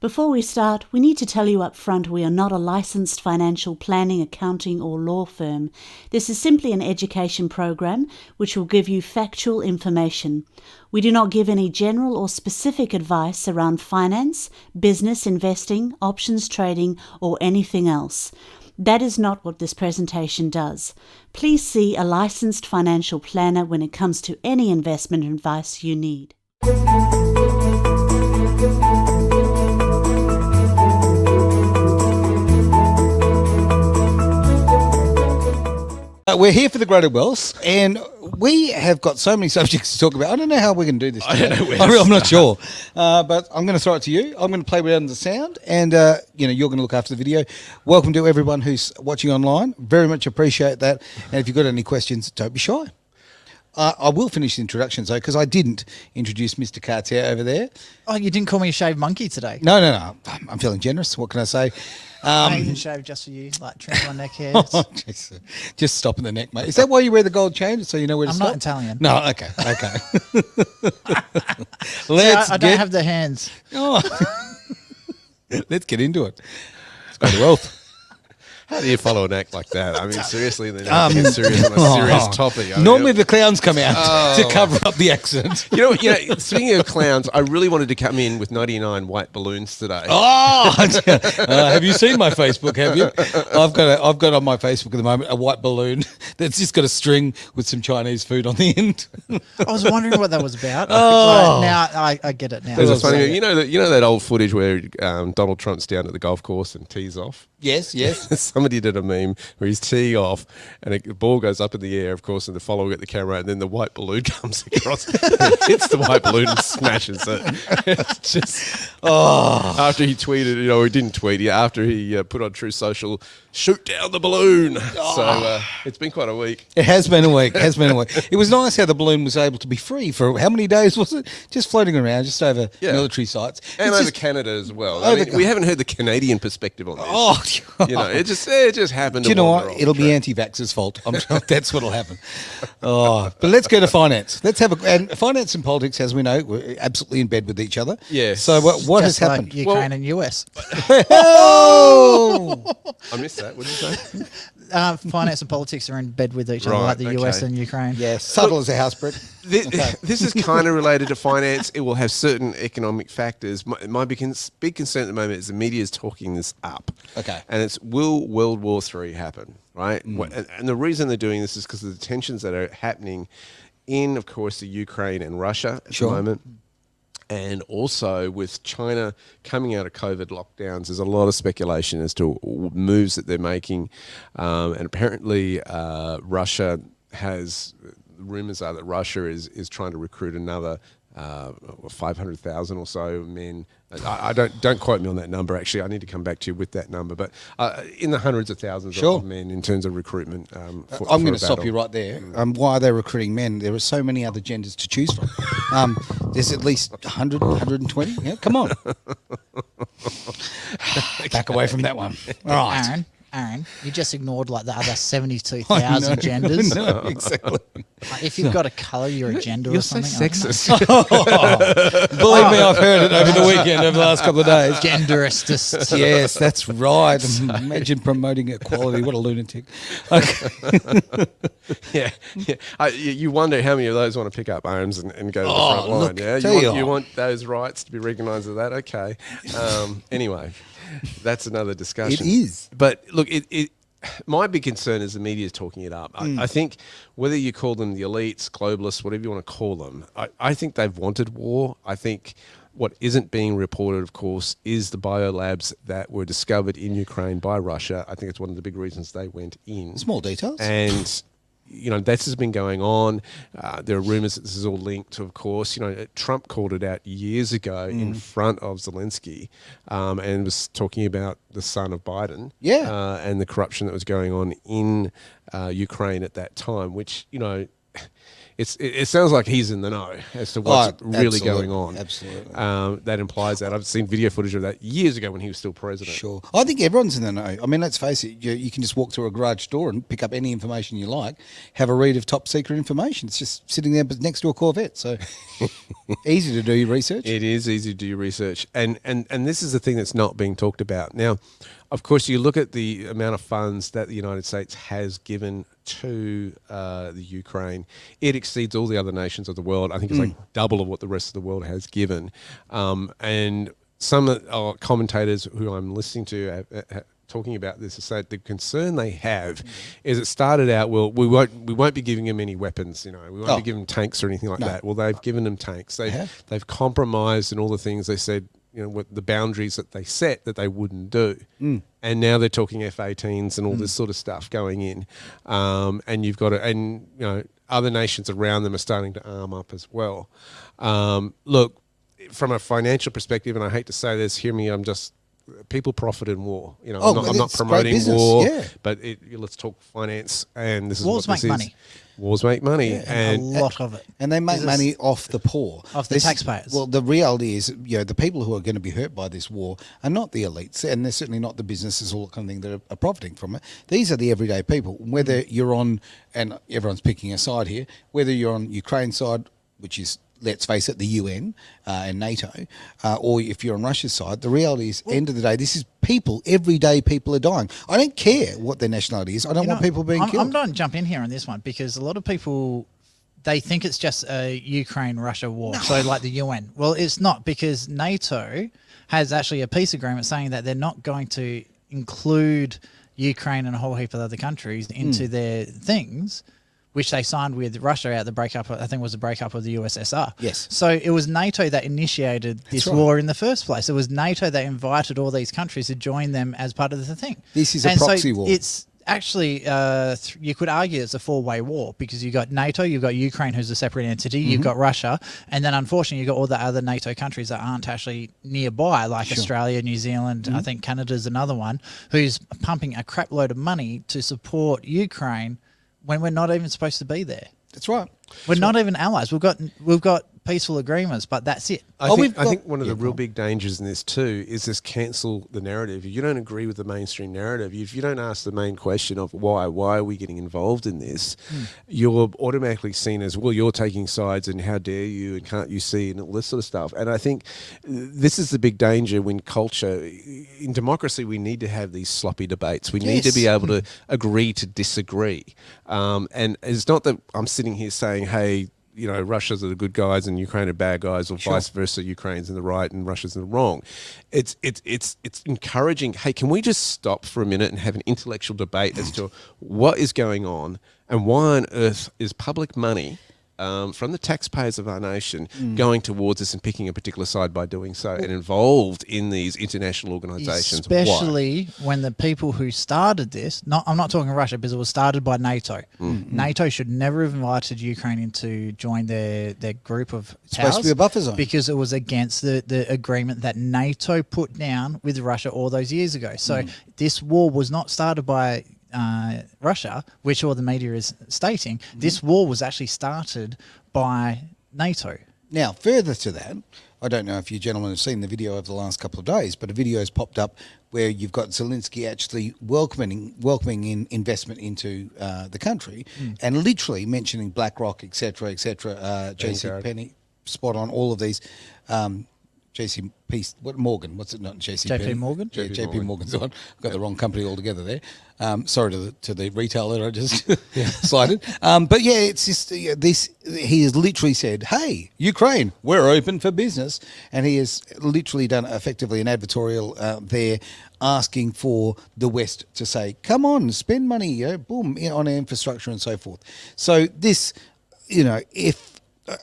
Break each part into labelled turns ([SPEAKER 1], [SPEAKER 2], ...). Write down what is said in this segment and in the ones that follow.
[SPEAKER 1] Before we start, we need to tell you up front we are not a licensed financial planning, accounting or law firm. This is simply an education program which will give you factual information. We do not give any general or specific advice around finance, business, investing, options trading or anything else. That is not what this presentation does. Please see a licensed financial planner when it comes to any investment advice you need.
[SPEAKER 2] We're here for the Greater Wealth, and we have got so many subjects to talk about. I don't know how we're going to do this today. I'm not sure, but I'm going to throw it to you. I'm going to play around the sound, and you're going to look after the video. Welcome to everyone who's watching online. Very much appreciate that. And if you've got any questions, don't be shy. I will finish the introductions though, because I didn't introduce Mr. Cartier over there.
[SPEAKER 3] Oh, you didn't call me a shaved monkey today?
[SPEAKER 2] No. I'm feeling generous. What can I say?
[SPEAKER 3] I even shaved just for you, like trim my neck hair.
[SPEAKER 2] Just stopping the neck, mate. Is that why you wear the gold chain, so you know where to stop?
[SPEAKER 3] I'm not Italian.
[SPEAKER 2] No, okay.
[SPEAKER 3] I don't have the hands.
[SPEAKER 2] Oh. Let's get into it. It's got the wealth.
[SPEAKER 4] How do you follow an act like that? I mean, seriously, they're not getting serious on a serious topic.
[SPEAKER 2] Normally the clowns come out to cover up the accent.
[SPEAKER 4] You know, speaking of clowns, I really wanted to come in with 99 white balloons today.
[SPEAKER 2] Oh, have you seen my Facebook? Have you? I've got on my Facebook at the moment a white balloon that's just got a string with some Chinese food on the end.
[SPEAKER 3] I was wondering what that was about. Oh. Now I get it now.
[SPEAKER 4] There's a funny, you know that old footage where Donald Trump's down at the golf course and tees off.
[SPEAKER 2] Yes.
[SPEAKER 4] Somebody did a meme where he's teeing off and the ball goes up in the air, of course, and the follower at the camera, and then the white balloon comes across, hits the white balloon and smashes it. It's just after he tweeted, or he didn't tweet, after he put on True Social, shoot down the balloon. So it's been quite a week.
[SPEAKER 2] It has been a week. It was nice how the balloon was able to be free for how many days was it? Just floating around, just over military sites.
[SPEAKER 4] And over Canada as well. I mean, we haven't heard the Canadian perspective on this. It just happened.
[SPEAKER 2] Do you know what? It'll be anti-vaxxers' fault. I'm sure that's what'll happen. But let's go to finance. And finance and politics, as we know, we're absolutely in bed with each other.
[SPEAKER 4] Yes.
[SPEAKER 2] So what has happened?
[SPEAKER 3] Ukraine and US.
[SPEAKER 2] Oh!
[SPEAKER 4] I missed that. What did you say?
[SPEAKER 3] Finance and politics are in bed with each other, like the US and Ukraine.
[SPEAKER 2] Yeah, subtle as a house brick.
[SPEAKER 4] This is kind of related to finance. It will have certain economic factors. My big concern at the moment is the media is talking this up.
[SPEAKER 2] Okay.
[SPEAKER 4] And it's, will World War III happen, right? And the reason they're doing this is because of the tensions that are happening in, of course, the Ukraine and Russia at the moment. And also with China coming out of COVID lockdowns, there's a lot of speculation as to moves that they're making. And apparently Russia has, rumours are that Russia is trying to recruit another 500,000 or so men. I don't quote me on that number. Actually, I need to come back to you with that number. But in the hundreds of thousands of men in terms of recruitment.
[SPEAKER 2] I'm going to stop you right there. Why are they recruiting men? There are so many other genders to choose from. There's at least 100, 120. Yeah, come on. Back away from that one. All right.
[SPEAKER 3] Aaron, you just ignored like the other 72,000 genders.
[SPEAKER 2] No, exactly.
[SPEAKER 3] If you've got a colour, you're a gender
[SPEAKER 4] You're
[SPEAKER 3] or something.
[SPEAKER 4] so sexist.
[SPEAKER 2] Believe me, I've heard it over the weekend, over the last couple of days.
[SPEAKER 3] Genderist.
[SPEAKER 2] Yes, that's right. Imagine promoting equality. What a lunatic. Okay.
[SPEAKER 4] Yeah. You wonder how many of those want to pick up arms and go to the front line.
[SPEAKER 2] Look,
[SPEAKER 4] yeah, you want those rights to be recognised as that. Okay. Anyway, that's another discussion.
[SPEAKER 2] It is.
[SPEAKER 4] But look, my big concern is the media is talking it up. I think whether you call them the elites, globalists, whatever you want to call them, I think they've wanted war. I think what isn't being reported, of course, is the biolabs that were discovered in Ukraine by Russia. I think it's one of the big reasons they went in.
[SPEAKER 2] Small details.
[SPEAKER 4] And this has been going on. There are rumours that this is all linked, of course. Trump called it out years ago in front of Zelensky and was talking about the son of Biden and the corruption that was going on in Ukraine at that time, which, it sounds like he's in the know as to what's really going on.
[SPEAKER 2] Absolutely.
[SPEAKER 4] That implies that. I've seen video footage of that years ago when he was still president.
[SPEAKER 2] Sure. I think everyone's in the know. I mean, let's face it, you can just walk through a garage door and pick up any information you like, have a read of top secret information. It's just sitting there next to a Corvette. So easy to do your research.
[SPEAKER 4] It is easy to do your research. And this is the thing that's not being talked about. Now, of course, you look at the amount of funds that the United States has given to the Ukraine. It exceeds all the other nations of the world. I think it's like double of what the rest of the world has given. And some commentators who I'm listening to talking about this is that the concern they have is it started out, well, we won't be giving them any weapons, we won't be giving them tanks or anything like that. Well, they've given them tanks. They've compromised in all the things they said, what the boundaries that they set that they wouldn't do. And now they're talking F-18s and all this sort of stuff going in. And you've got other nations around them are starting to arm up as well. Look, from a financial perspective, and I hate to say this, hear me, people profit in war. I'm not promoting war, but let's talk finance. And this is
[SPEAKER 3] wars
[SPEAKER 4] what this
[SPEAKER 3] make
[SPEAKER 4] is.
[SPEAKER 3] money.
[SPEAKER 4] Wars make money,
[SPEAKER 3] and a lot of it,
[SPEAKER 2] and they make money off the poor,
[SPEAKER 3] off the taxpayers.
[SPEAKER 2] Well, the reality is, the people who are going to be hurt by this war are not the elites, and they're certainly not the businesses, all that kind of thing that are profiting from it. These are the everyday people. Whether you're on, and everyone's picking a side here, whether you're on Ukraine's side, which is, let's face it, the UN and NATO, or if you're on Russia's side, the reality is, end of the day, this is people, everyday people are dying. I don't care what their nationality is. I don't want people being killed.
[SPEAKER 3] I'm going to jump in here on this one because a lot of people, they think it's just a Ukraine-Russia war, so like the UN. Well, it's not, because NATO has actually a peace agreement saying that they're not going to include Ukraine and a whole heap of other countries into their things, which they signed with Russia at the breakup, I think it was the breakup of the USSR.
[SPEAKER 2] Yes.
[SPEAKER 3] So it was NATO that initiated this war in the first place. It was NATO that invited all these countries to join them as part of the thing.
[SPEAKER 2] This is a proxy war.
[SPEAKER 3] It's actually, you could argue it's a four-way war, because you've got NATO, you've got Ukraine, who's a separate entity, you've got Russia, and then unfortunately you've got all the other NATO countries that aren't actually nearby, like Australia, New Zealand, I think Canada's another one, who's pumping a crap load of money to support Ukraine when we're not even supposed to be there.
[SPEAKER 2] That's right.
[SPEAKER 3] We're not even allies. We've got peaceful agreements, but that's it.
[SPEAKER 4] I think one of the real big dangers in this too is this cancel the narrative. If you don't agree with the mainstream narrative, if you don't ask the main question of why are we getting involved in this, you're automatically seen as, well, you're taking sides and how dare you and can't you see and all this sort of stuff. And I think this is the big danger when culture, in democracy, we need to have these sloppy debates. We need to be able to agree to disagree. And it's not that I'm sitting here saying, hey, Russia's are the good guys and Ukraine are bad guys, or vice versa. Ukraine's in the right and Russia's in the wrong. It's encouraging. Hey, can we just stop for a minute and have an intellectual debate as to what is going on and why on earth is public money from the taxpayers of our nation going towards this and picking a particular side by doing so, and involved in these international organisations.
[SPEAKER 3] Especially when the people who started this, I'm not talking Russia, because it was started by NATO. NATO should never have invited Ukraine to join their group of powers.
[SPEAKER 2] It's supposed to be a buffer zone.
[SPEAKER 3] Because it was against the agreement that NATO put down with Russia all those years ago. So this war was not started by Russia, which all the media is stating. This war was actually started by NATO.
[SPEAKER 2] Now, further to that, I don't know if you gentlemen have seen the video over the last couple of days, but a video has popped up where you've got Zelensky actually welcoming in investment into the country, and literally mentioning BlackRock, etc., JC Penney, spot on, all of these. JP Morgan, what's it, not JP
[SPEAKER 3] Morgan?
[SPEAKER 2] Yeah, JP Morgan's on. I've got the wrong company altogether there. Sorry to the retailer that I just cited. But yeah, it's just this. He has literally said, "Hey, Ukraine, we're open for business," and he has literally done effectively an advertorial there, asking for the West to say, "Come on, spend money, boom, on infrastructure and so forth." So this, if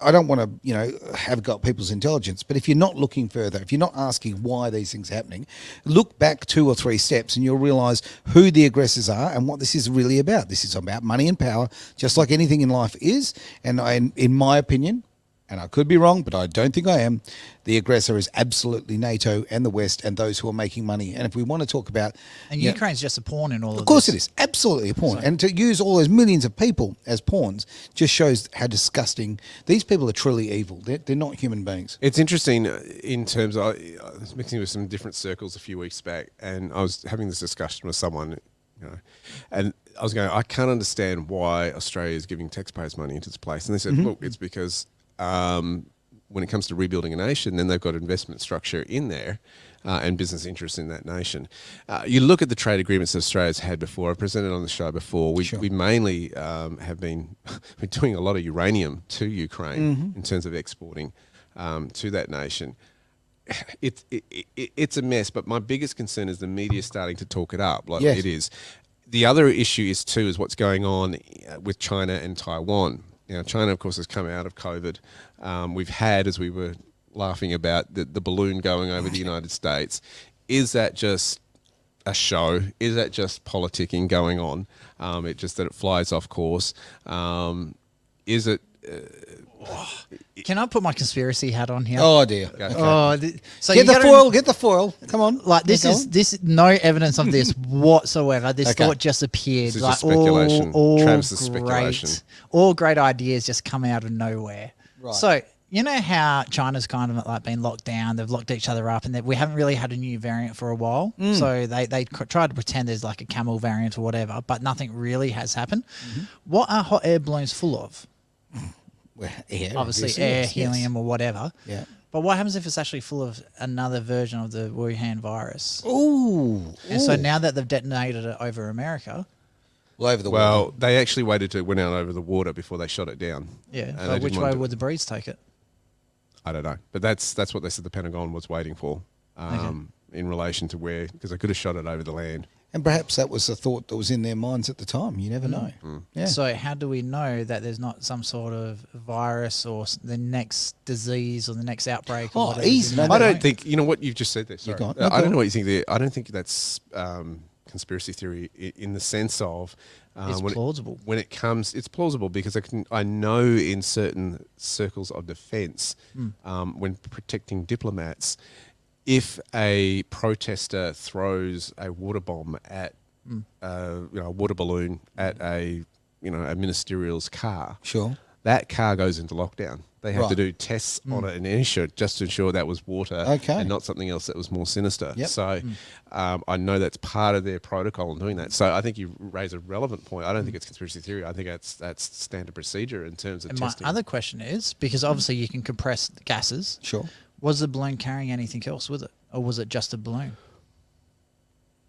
[SPEAKER 2] I don't want to, have got people's intelligence, but if you're not looking further, if you're not asking why these things are happening, look back 2 or 3 steps and you'll realise who the aggressors are and what this is really about. This is about money and power, just like anything in life is. And in my opinion, and I could be wrong, but I don't think I am, the aggressor is absolutely NATO and the West and those who are making money. And if we want to talk about...
[SPEAKER 3] And Ukraine's just a pawn in all of this.
[SPEAKER 2] Of course it is. Absolutely a pawn. And to use all those millions of people as pawns just shows how disgusting... These people are truly evil. They're not human beings.
[SPEAKER 4] It's interesting in terms of... I was mixing with some different circles a few weeks back, and I was having this discussion with someone, and I was going, I can't understand why Australia is giving taxpayers money into this place. And they said, look, it's because... when it comes to rebuilding a nation, then they've got investment structure in there and business interests in that nation. You look at the trade agreements that Australia's had before. I've presented on the show before. We mainly have been we're doing a lot of uranium to Ukraine in terms of exporting to that nation. It's a mess, but my biggest concern is the media starting to talk it up like it is. The other issue is what's going on with China and Taiwan. China, of course, has come out of COVID. We've had, as we were laughing about, the balloon going over the United States. Is that just a show? Is that just politicking going on? It just that it flies off course. Is it...
[SPEAKER 3] Can I put my conspiracy hat on here?
[SPEAKER 2] Oh dear.
[SPEAKER 3] Okay. So
[SPEAKER 2] get the foil. Get the foil. Come on.
[SPEAKER 3] Like this is no evidence of this whatsoever. This thought just appeared.
[SPEAKER 4] This is
[SPEAKER 3] like
[SPEAKER 4] just speculation.
[SPEAKER 3] all
[SPEAKER 4] Travis's
[SPEAKER 3] great,
[SPEAKER 4] speculation.
[SPEAKER 3] all great ideas just come out of nowhere.
[SPEAKER 2] Right.
[SPEAKER 3] So you know how China's kind of like been locked down. They've locked each other up, and we haven't really had a new variant for a while. So they tried to pretend there's like a camel variant or whatever, but nothing really has happened. What are hot air balloons full of?
[SPEAKER 2] Well, air,
[SPEAKER 3] obviously air, helium, or whatever.
[SPEAKER 2] Yeah.
[SPEAKER 3] But what happens if it's actually full of another version of the Wuhan virus?
[SPEAKER 2] Ooh.
[SPEAKER 3] And so now that they've detonated it over America...
[SPEAKER 2] Well, over the
[SPEAKER 4] Well,
[SPEAKER 2] water.
[SPEAKER 4] they actually waited till it went out over the water before they shot it down.
[SPEAKER 3] Yeah.
[SPEAKER 4] And
[SPEAKER 3] But
[SPEAKER 4] they
[SPEAKER 3] which
[SPEAKER 4] didn't want
[SPEAKER 3] way
[SPEAKER 4] to-
[SPEAKER 3] would the breeze take it?
[SPEAKER 4] I don't know. But that's what they said the Pentagon was waiting for in relation to where... Because they could have shot it over the land.
[SPEAKER 2] And perhaps that was the thought that was in their minds at the time. You never know. Yeah.
[SPEAKER 3] So how do we know that there's not some sort of virus or the next disease or the next outbreak? Or whatever
[SPEAKER 2] easy.
[SPEAKER 3] you
[SPEAKER 2] No,
[SPEAKER 3] know?
[SPEAKER 4] I don't think... You know what you've just said there? Sorry.
[SPEAKER 2] go on. No,
[SPEAKER 4] I
[SPEAKER 2] go
[SPEAKER 4] don't
[SPEAKER 2] on.
[SPEAKER 4] know what you think there. I don't think that's conspiracy theory in the sense of...
[SPEAKER 3] It's plausible.
[SPEAKER 4] When it comes... It's plausible because I know in certain circles of defence, when protecting diplomats... If a protester throws a water bomb at, a water balloon at a ministerial's car,
[SPEAKER 2] Sure.
[SPEAKER 4] that car goes into lockdown. They have to
[SPEAKER 2] Right.
[SPEAKER 4] do tests on it and ensure just to ensure that was water and not something else that was more sinister.
[SPEAKER 2] Yep.
[SPEAKER 4] So I know that's part of their protocol in doing that. So I think you raise a relevant point. I don't think it's conspiracy theory. I think that's standard procedure in terms of
[SPEAKER 3] And
[SPEAKER 4] testing.
[SPEAKER 3] my other question is, because obviously you can compress the gases,
[SPEAKER 2] Sure.
[SPEAKER 3] was the balloon carrying anything else with it? Or was it just a balloon?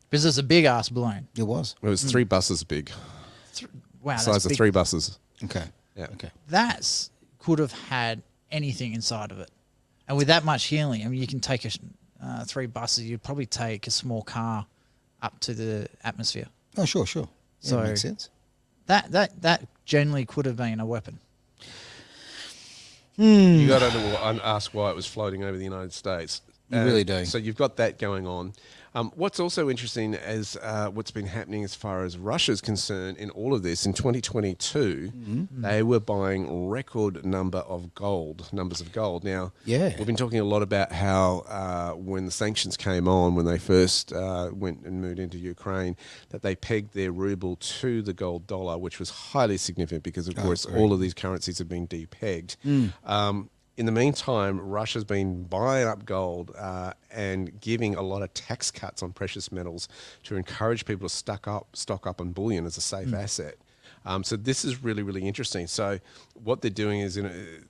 [SPEAKER 3] Because it's a big-ass balloon.
[SPEAKER 2] It was.
[SPEAKER 4] It was 3 buses big,
[SPEAKER 3] Wow, that's
[SPEAKER 4] size of
[SPEAKER 3] big.
[SPEAKER 4] 3 buses.
[SPEAKER 2] Okay.
[SPEAKER 4] Yeah.
[SPEAKER 2] Okay.
[SPEAKER 3] That could have had anything inside of it. And with that much helium, you can take 3 buses. You'd probably take a small car up to the atmosphere.
[SPEAKER 2] Oh, sure, sure. Yeah,
[SPEAKER 3] So-
[SPEAKER 2] makes sense.
[SPEAKER 3] That generally could have been a weapon.
[SPEAKER 4] You got to ask why it was floating over the United States.
[SPEAKER 2] You really do.
[SPEAKER 4] So you've got that going on. What's also interesting is what's been happening as far as Russia's concerned in all of this. In 2022, they were buying record numbers of gold. Now, we've been talking a lot about how when the sanctions came on, when they first went and moved into Ukraine, that they pegged their ruble to the gold dollar, which was highly significant because, of course, all of these currencies have been depegged. In the meantime, Russia's been buying up gold and giving a lot of tax cuts on precious metals to encourage people to stock up on bullion as a safe asset. So this is really, really interesting. So what they're doing is in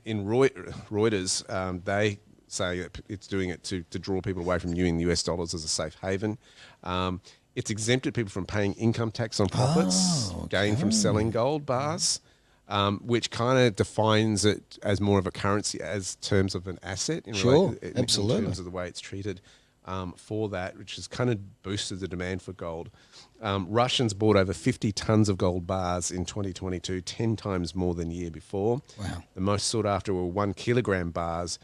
[SPEAKER 4] Reuters, they say that it's doing it to draw people away from using the US dollars as a safe haven. It's exempted people from paying income tax on profits gained from selling gold bars. Which kind of defines it as more of a currency as terms of an asset. In
[SPEAKER 2] absolutely.
[SPEAKER 4] In terms of the way it's treated for that, which has kind of boosted the demand for gold. Russians bought over 50 tons of gold bars in 2022, 10 times more than the year before.
[SPEAKER 2] Wow.
[SPEAKER 4] The most sought after were 1 kilogram bars.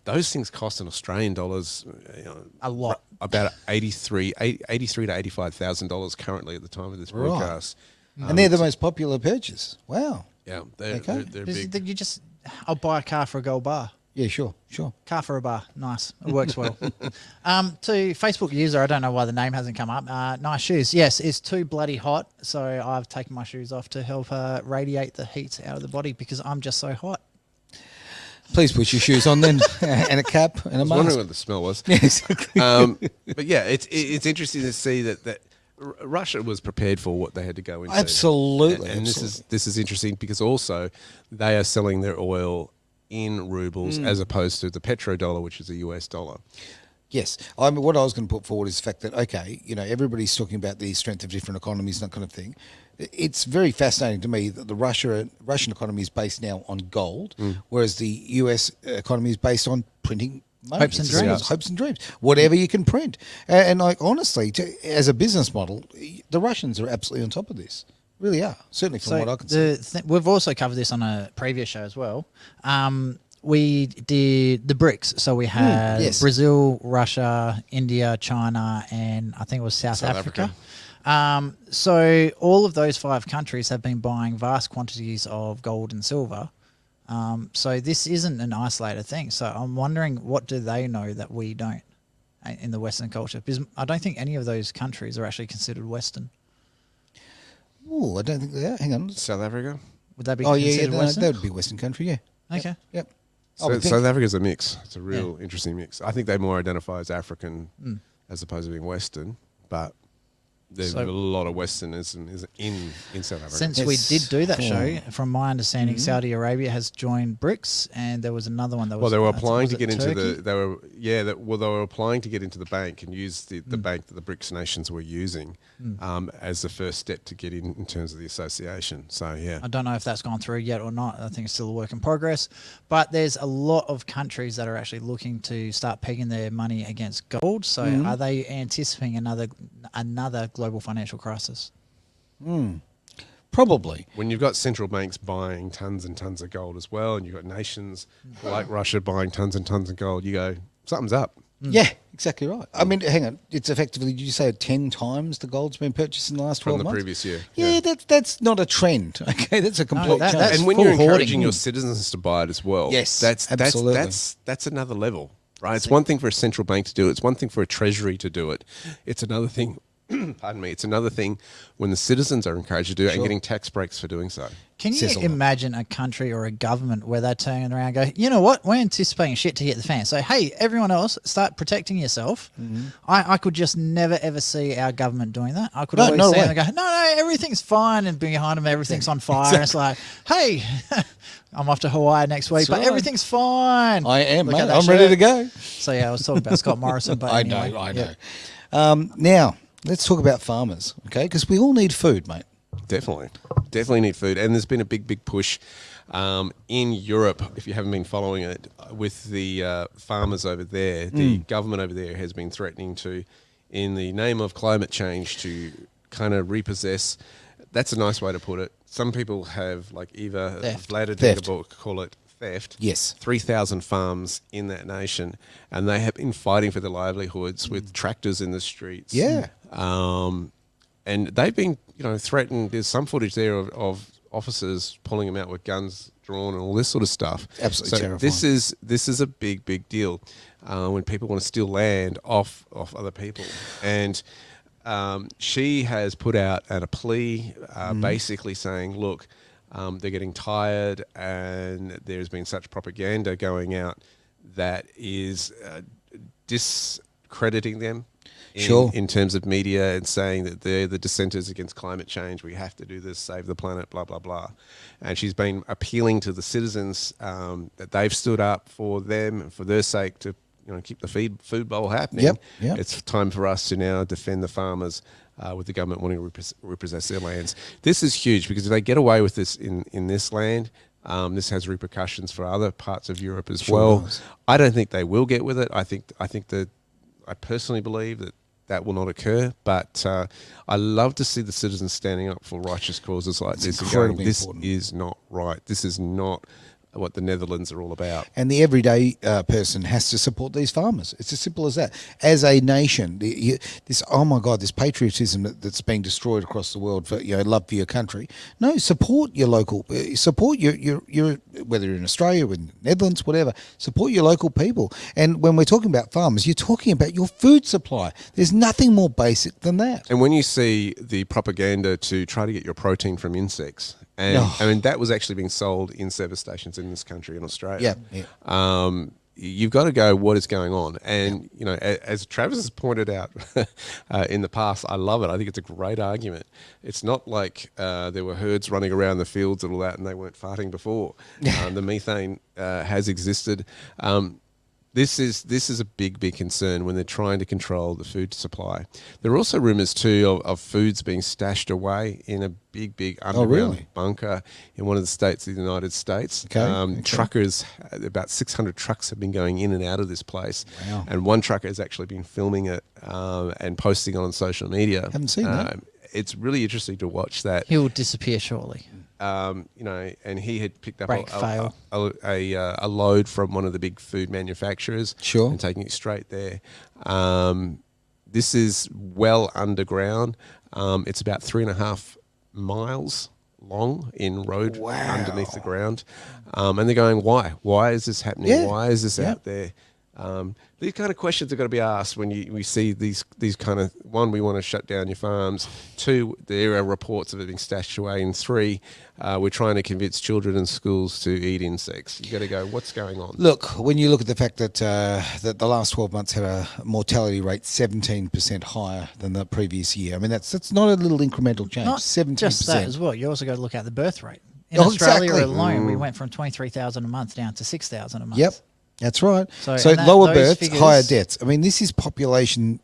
[SPEAKER 4] Those things cost in Australian dollars
[SPEAKER 3] A lot.
[SPEAKER 4] about $83,000 to $85,000 currently at the time of this broadcast.
[SPEAKER 2] And they're the most popular purchase. Wow.
[SPEAKER 4] Yeah, they're
[SPEAKER 3] Because
[SPEAKER 4] big.
[SPEAKER 3] you just I'll buy a car for a gold bar.
[SPEAKER 2] Yeah, sure.
[SPEAKER 3] Car for a bar. Nice. It works well. To Facebook user, I don't know why the name hasn't come up. Nice shoes. Yes, it's too bloody hot. So I've taken my shoes off to help radiate the heat out of the body because I'm just so hot.
[SPEAKER 2] Please put your shoes on then, and a cap and a
[SPEAKER 4] I was
[SPEAKER 2] mask.
[SPEAKER 4] wondering what the smell was.
[SPEAKER 2] Yeah, exactly.
[SPEAKER 4] But yeah, it's interesting to see that Russia was prepared for what they had to go into.
[SPEAKER 2] Absolutely.
[SPEAKER 4] And this is interesting because also they are selling their oil in rubles as opposed to the petrodollar, which is a US dollar.
[SPEAKER 2] Yes. I mean, what I was going to put forward is the fact that, okay, everybody's talking about the strength of different economies and that kind of thing. It's very fascinating to me that the Russian economy is based now on gold, whereas the US economy is based on printing money.
[SPEAKER 3] Hopes and dreams.
[SPEAKER 2] Hopes and dreams. Whatever you can print. And like, honestly, as a business model, the Russians are absolutely on top of this. Really are, certainly from what I can see.
[SPEAKER 3] We've also covered this on a previous show as well. We did the BRICS. So we had Brazil, Russia, India, China, and I think it was South Africa. So all of those 5 countries have been buying vast quantities of gold and silver. So this isn't an isolated thing. So I'm wondering, what do they know that we don't in the Western culture? Because I don't think any of those countries are actually considered Western.
[SPEAKER 2] Oh, I don't think they are. Hang on.
[SPEAKER 4] South Africa?
[SPEAKER 3] Would that be considered Western?
[SPEAKER 2] That would be a Western country, yeah.
[SPEAKER 3] Okay.
[SPEAKER 2] Yep.
[SPEAKER 4] South Africa's a mix. It's a real interesting mix. I think they more identify as African as opposed to being Western, but there's a lot of Westernism in South Africa.
[SPEAKER 3] Since we did do that show, from my understanding, Saudi Arabia has joined BRICS, and there was another one that was.
[SPEAKER 4] Well, they were applying to get into
[SPEAKER 3] Turkey?
[SPEAKER 4] they were applying to get into the bank and use the bank that the BRICS nations were using as the first step to get in terms of the association. So yeah,
[SPEAKER 3] I don't know if that's gone through yet or not. I think it's still a work in progress. But there's a lot of countries that are actually looking to start pegging their money against gold. So are they anticipating another global financial crisis?
[SPEAKER 2] Probably.
[SPEAKER 4] when you've got central banks buying tons and tons of gold as well, and you've got nations like Russia buying tons and tons of gold, you go, something's up.
[SPEAKER 2] Yeah, exactly right. I mean, hang on. It's effectively, did you say 10 times the gold's been purchased in the last 12
[SPEAKER 4] From the
[SPEAKER 2] months?
[SPEAKER 4] previous year.
[SPEAKER 2] Yeah, that's not a trend. Okay, that's a complete change.
[SPEAKER 3] that's
[SPEAKER 4] And when
[SPEAKER 3] full
[SPEAKER 4] you're encouraging
[SPEAKER 3] hoarding.
[SPEAKER 4] your citizens to buy it as well,
[SPEAKER 2] Yes,
[SPEAKER 4] that's
[SPEAKER 2] absolutely.
[SPEAKER 4] that's another level, right? It's one thing for a central bank to do it. It's one thing for a treasury to do it. It's another thing. Pardon me. It's another thing when the citizens are encouraged to do it and getting tax breaks for doing so.
[SPEAKER 3] Can you imagine a country or a government where they're turning around and go, you know what, we're anticipating shit to hit the fan. So, hey, everyone else, start protecting yourself. I could just never, ever see our government doing that. I could always see them go, no, everything's fine. And behind them, everything's on fire. And it's like, hey, I'm off to Hawaii next week, but everything's fine.
[SPEAKER 2] I am,
[SPEAKER 3] Look
[SPEAKER 2] mate.
[SPEAKER 3] at that
[SPEAKER 2] I'm
[SPEAKER 3] show.
[SPEAKER 2] ready to go.
[SPEAKER 3] So, yeah, I was talking about Scott Morrison. But
[SPEAKER 2] I
[SPEAKER 3] anyway,
[SPEAKER 2] know.
[SPEAKER 3] yeah.
[SPEAKER 2] Now, let's talk about farmers, okay? Because we all need food, mate.
[SPEAKER 4] Definitely need food. And there's been a big push in Europe, if you haven't been following it, with the farmers over there. The government over there has been threatening to, in the name of climate change, to kind of repossess. That's a nice way to put it. Some people have, like Eva Vladimir call it theft.
[SPEAKER 2] Yes.
[SPEAKER 4] 3,000 farms in that nation, and they have been fighting for their livelihoods with tractors in the streets.
[SPEAKER 2] Yeah.
[SPEAKER 4] And they've been, threatened. There's some footage there of officers pulling them out with guns drawn and all this sort of stuff.
[SPEAKER 2] Absolutely
[SPEAKER 4] so
[SPEAKER 2] terrifying.
[SPEAKER 4] This is a big deal when people want to steal land off other people. And she has put out a plea basically saying, look, they're getting tired and there's been such propaganda going out that is discrediting them in terms of media and saying that they're the dissenters against climate change. We have to do this, save the planet, blah, blah, blah. And she's been appealing to the citizens that they've stood up for them and for their sake to keep the food bowl happening.
[SPEAKER 2] Yep.
[SPEAKER 4] It's time for us to now defend the farmers with the government wanting to repossess their lands. This is huge because if they get away with this in this land, this has repercussions for other parts of Europe as well.
[SPEAKER 2] Does.
[SPEAKER 4] I don't think they will get with it. I personally believe that will not occur, but I love to see the citizens standing up for righteous causes like this and going, this is not right. This is not what the Netherlands are all about.
[SPEAKER 2] And the everyday person has to support these farmers. It's as simple as that. As a nation, this patriotism that's being destroyed across the world for love for your country. No, support your local, support your whether you're in Australia, or in the Netherlands, whatever. Support your local people. And when we're talking about farmers, you're talking about your food supply. There's nothing more basic than that.
[SPEAKER 4] And when you see the propaganda to try to get your protein from insects. And I mean, that was actually being sold in service stations in this country, in Australia.
[SPEAKER 2] Yeah.
[SPEAKER 4] You've got to go, what is going on? And, as Travis has pointed out in the past, I love it. I think it's a great argument. It's not like there were herds running around the fields and all that and they weren't farting before. The methane has existed. This is a big concern when they're trying to control the food supply. There are also rumours too of foods being stashed away in a big underground bunker in one of the states of the United States.
[SPEAKER 2] Okay.
[SPEAKER 4] Truckers, about 600 trucks have been going in and out of this place.
[SPEAKER 2] Wow.
[SPEAKER 4] And one trucker has actually been filming it and posting it on social media.
[SPEAKER 2] Haven't seen that.
[SPEAKER 4] It's really interesting to watch that.
[SPEAKER 3] He'll disappear shortly.
[SPEAKER 4] And he had picked up a load from one of the big food manufacturers,
[SPEAKER 2] Sure,
[SPEAKER 4] and taking it straight there. This is well underground. It's about 3.5 miles long in road underneath the ground, and they're going, why? Why is this happening?
[SPEAKER 2] Yeah.
[SPEAKER 4] Why is this out there? These kind of questions have got to be asked when we see these kind of, one, we want to shut down your farms. Two, there are reports of it being stashed away. And three, we're trying to convince children in schools to eat insects. You got to go, what's going on?
[SPEAKER 2] Look, when you look at the fact that that the last 12 months had a mortality rate 17% higher than the previous year. I mean, that's not a little incremental change.
[SPEAKER 3] Not
[SPEAKER 2] 17%.
[SPEAKER 3] just that as well. You also got to look at the birth rate. In Australia
[SPEAKER 2] exactly.
[SPEAKER 3] alone, we went from 23,000 a month down to 6,000 a month.
[SPEAKER 2] Yep. That's right.
[SPEAKER 3] So
[SPEAKER 2] lower
[SPEAKER 3] those
[SPEAKER 2] births,
[SPEAKER 3] figures,
[SPEAKER 2] higher deaths. I mean, this is population.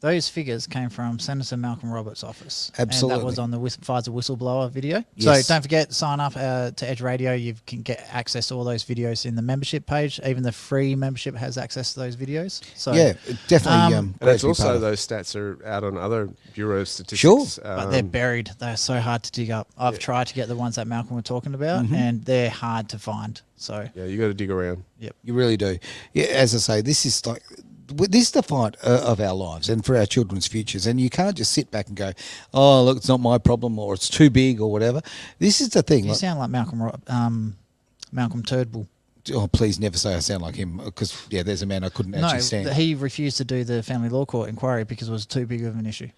[SPEAKER 3] Those figures came from Senator Malcolm Roberts' office.
[SPEAKER 2] Absolutely.
[SPEAKER 3] And that was on the Pfizer whistleblower video.
[SPEAKER 2] Yes.
[SPEAKER 3] So don't forget, sign up to Edge Radio. You can get access to all those videos in the membership page. Even the free membership has access to those videos. So
[SPEAKER 2] Yeah, definitely.
[SPEAKER 4] And it's also, those stats are out on other Bureau of Statistics.
[SPEAKER 2] Sure.
[SPEAKER 3] but they're buried. They're so hard to dig up. I've tried to get the ones that Malcolm was talking about, and they're hard to find. So
[SPEAKER 4] Yeah, you got to dig around.
[SPEAKER 3] Yep.
[SPEAKER 2] You really do. Yeah, as I say, this is the fight of our lives and for our children's futures. And you can't just sit back and go, oh, look, it's not my problem, or it's too big, or whatever. This is the thing.
[SPEAKER 3] You sound like Malcolm Turnbull.
[SPEAKER 2] Oh, please never say I sound like him, because, there's a man I couldn't actually stand.
[SPEAKER 3] He refused to do the family law court inquiry because it was too big of an issue.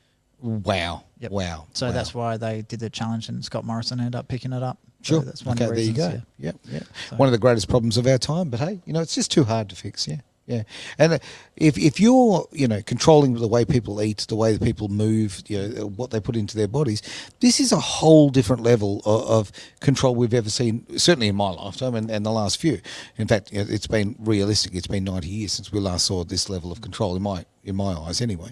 [SPEAKER 2] Wow.
[SPEAKER 3] Yep.
[SPEAKER 2] Wow.
[SPEAKER 3] So
[SPEAKER 2] wow.
[SPEAKER 3] that's why they did the challenge, and Scott Morrison ended up picking it up.
[SPEAKER 2] Sure.
[SPEAKER 3] So that's one
[SPEAKER 2] okay,
[SPEAKER 3] of the reasons,
[SPEAKER 2] there you go.
[SPEAKER 3] yeah.
[SPEAKER 2] Yep.
[SPEAKER 3] So.
[SPEAKER 2] One of the greatest problems of our time, but hey, it's just too hard to fix. Yeah. Yeah, and if you're controlling the way people eat, the way that people move, what they put into their bodies, this is a whole different level of control we've ever seen. Certainly in my lifetime and the last few. In fact, it's been realistic. It's been 90 years since we last saw this level of control in my eyes, anyway.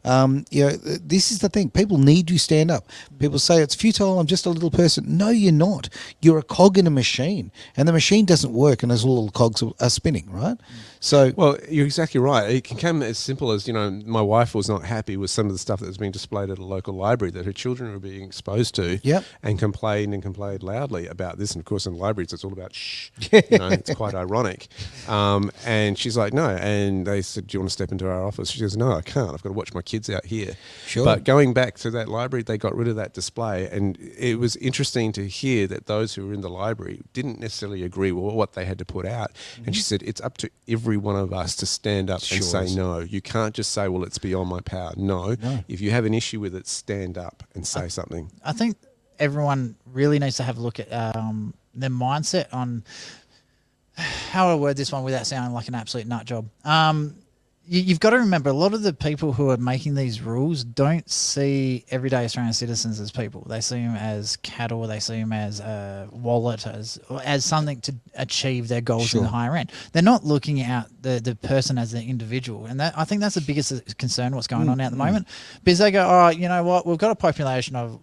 [SPEAKER 2] This is the thing. People need to stand up. People say it's futile. I'm just a little person. No, you're not. You're a cog in a machine, and the machine doesn't work unless all the cogs are spinning, right? So,
[SPEAKER 4] well, you're exactly right. It can come as simple as, my wife was not happy with some of the stuff that was being displayed at a local library that her children were being exposed to, and complained loudly about this. And of course, in libraries, it's all about shh. It's quite ironic. And she's like, no. And they said, do you want to step into our office? She goes, no, I can't. I've got to watch my kids out here.
[SPEAKER 2] Sure.
[SPEAKER 4] But going back to that library, they got rid of that display. And it was interesting to hear that those who were in the library didn't necessarily agree with what they had to put out. Mm-hmm. And she said, it's up to every one of us to stand up and say no. You can't just say, well, it's beyond my power. No. If you have an issue with it, stand up and say something.
[SPEAKER 3] I think everyone really needs to have a look at their mindset on how I word this one without sounding like an absolute nut job. You've got to remember, a lot of the people who are making these rules don't see everyday Australian citizens as people. They see them as cattle. They see them as a wallet, as something to achieve their goals in the higher end. They're not looking at the person as the individual. And I think that's the biggest concern what's going on at the moment. Because they go, oh, you know what, we've got a population of,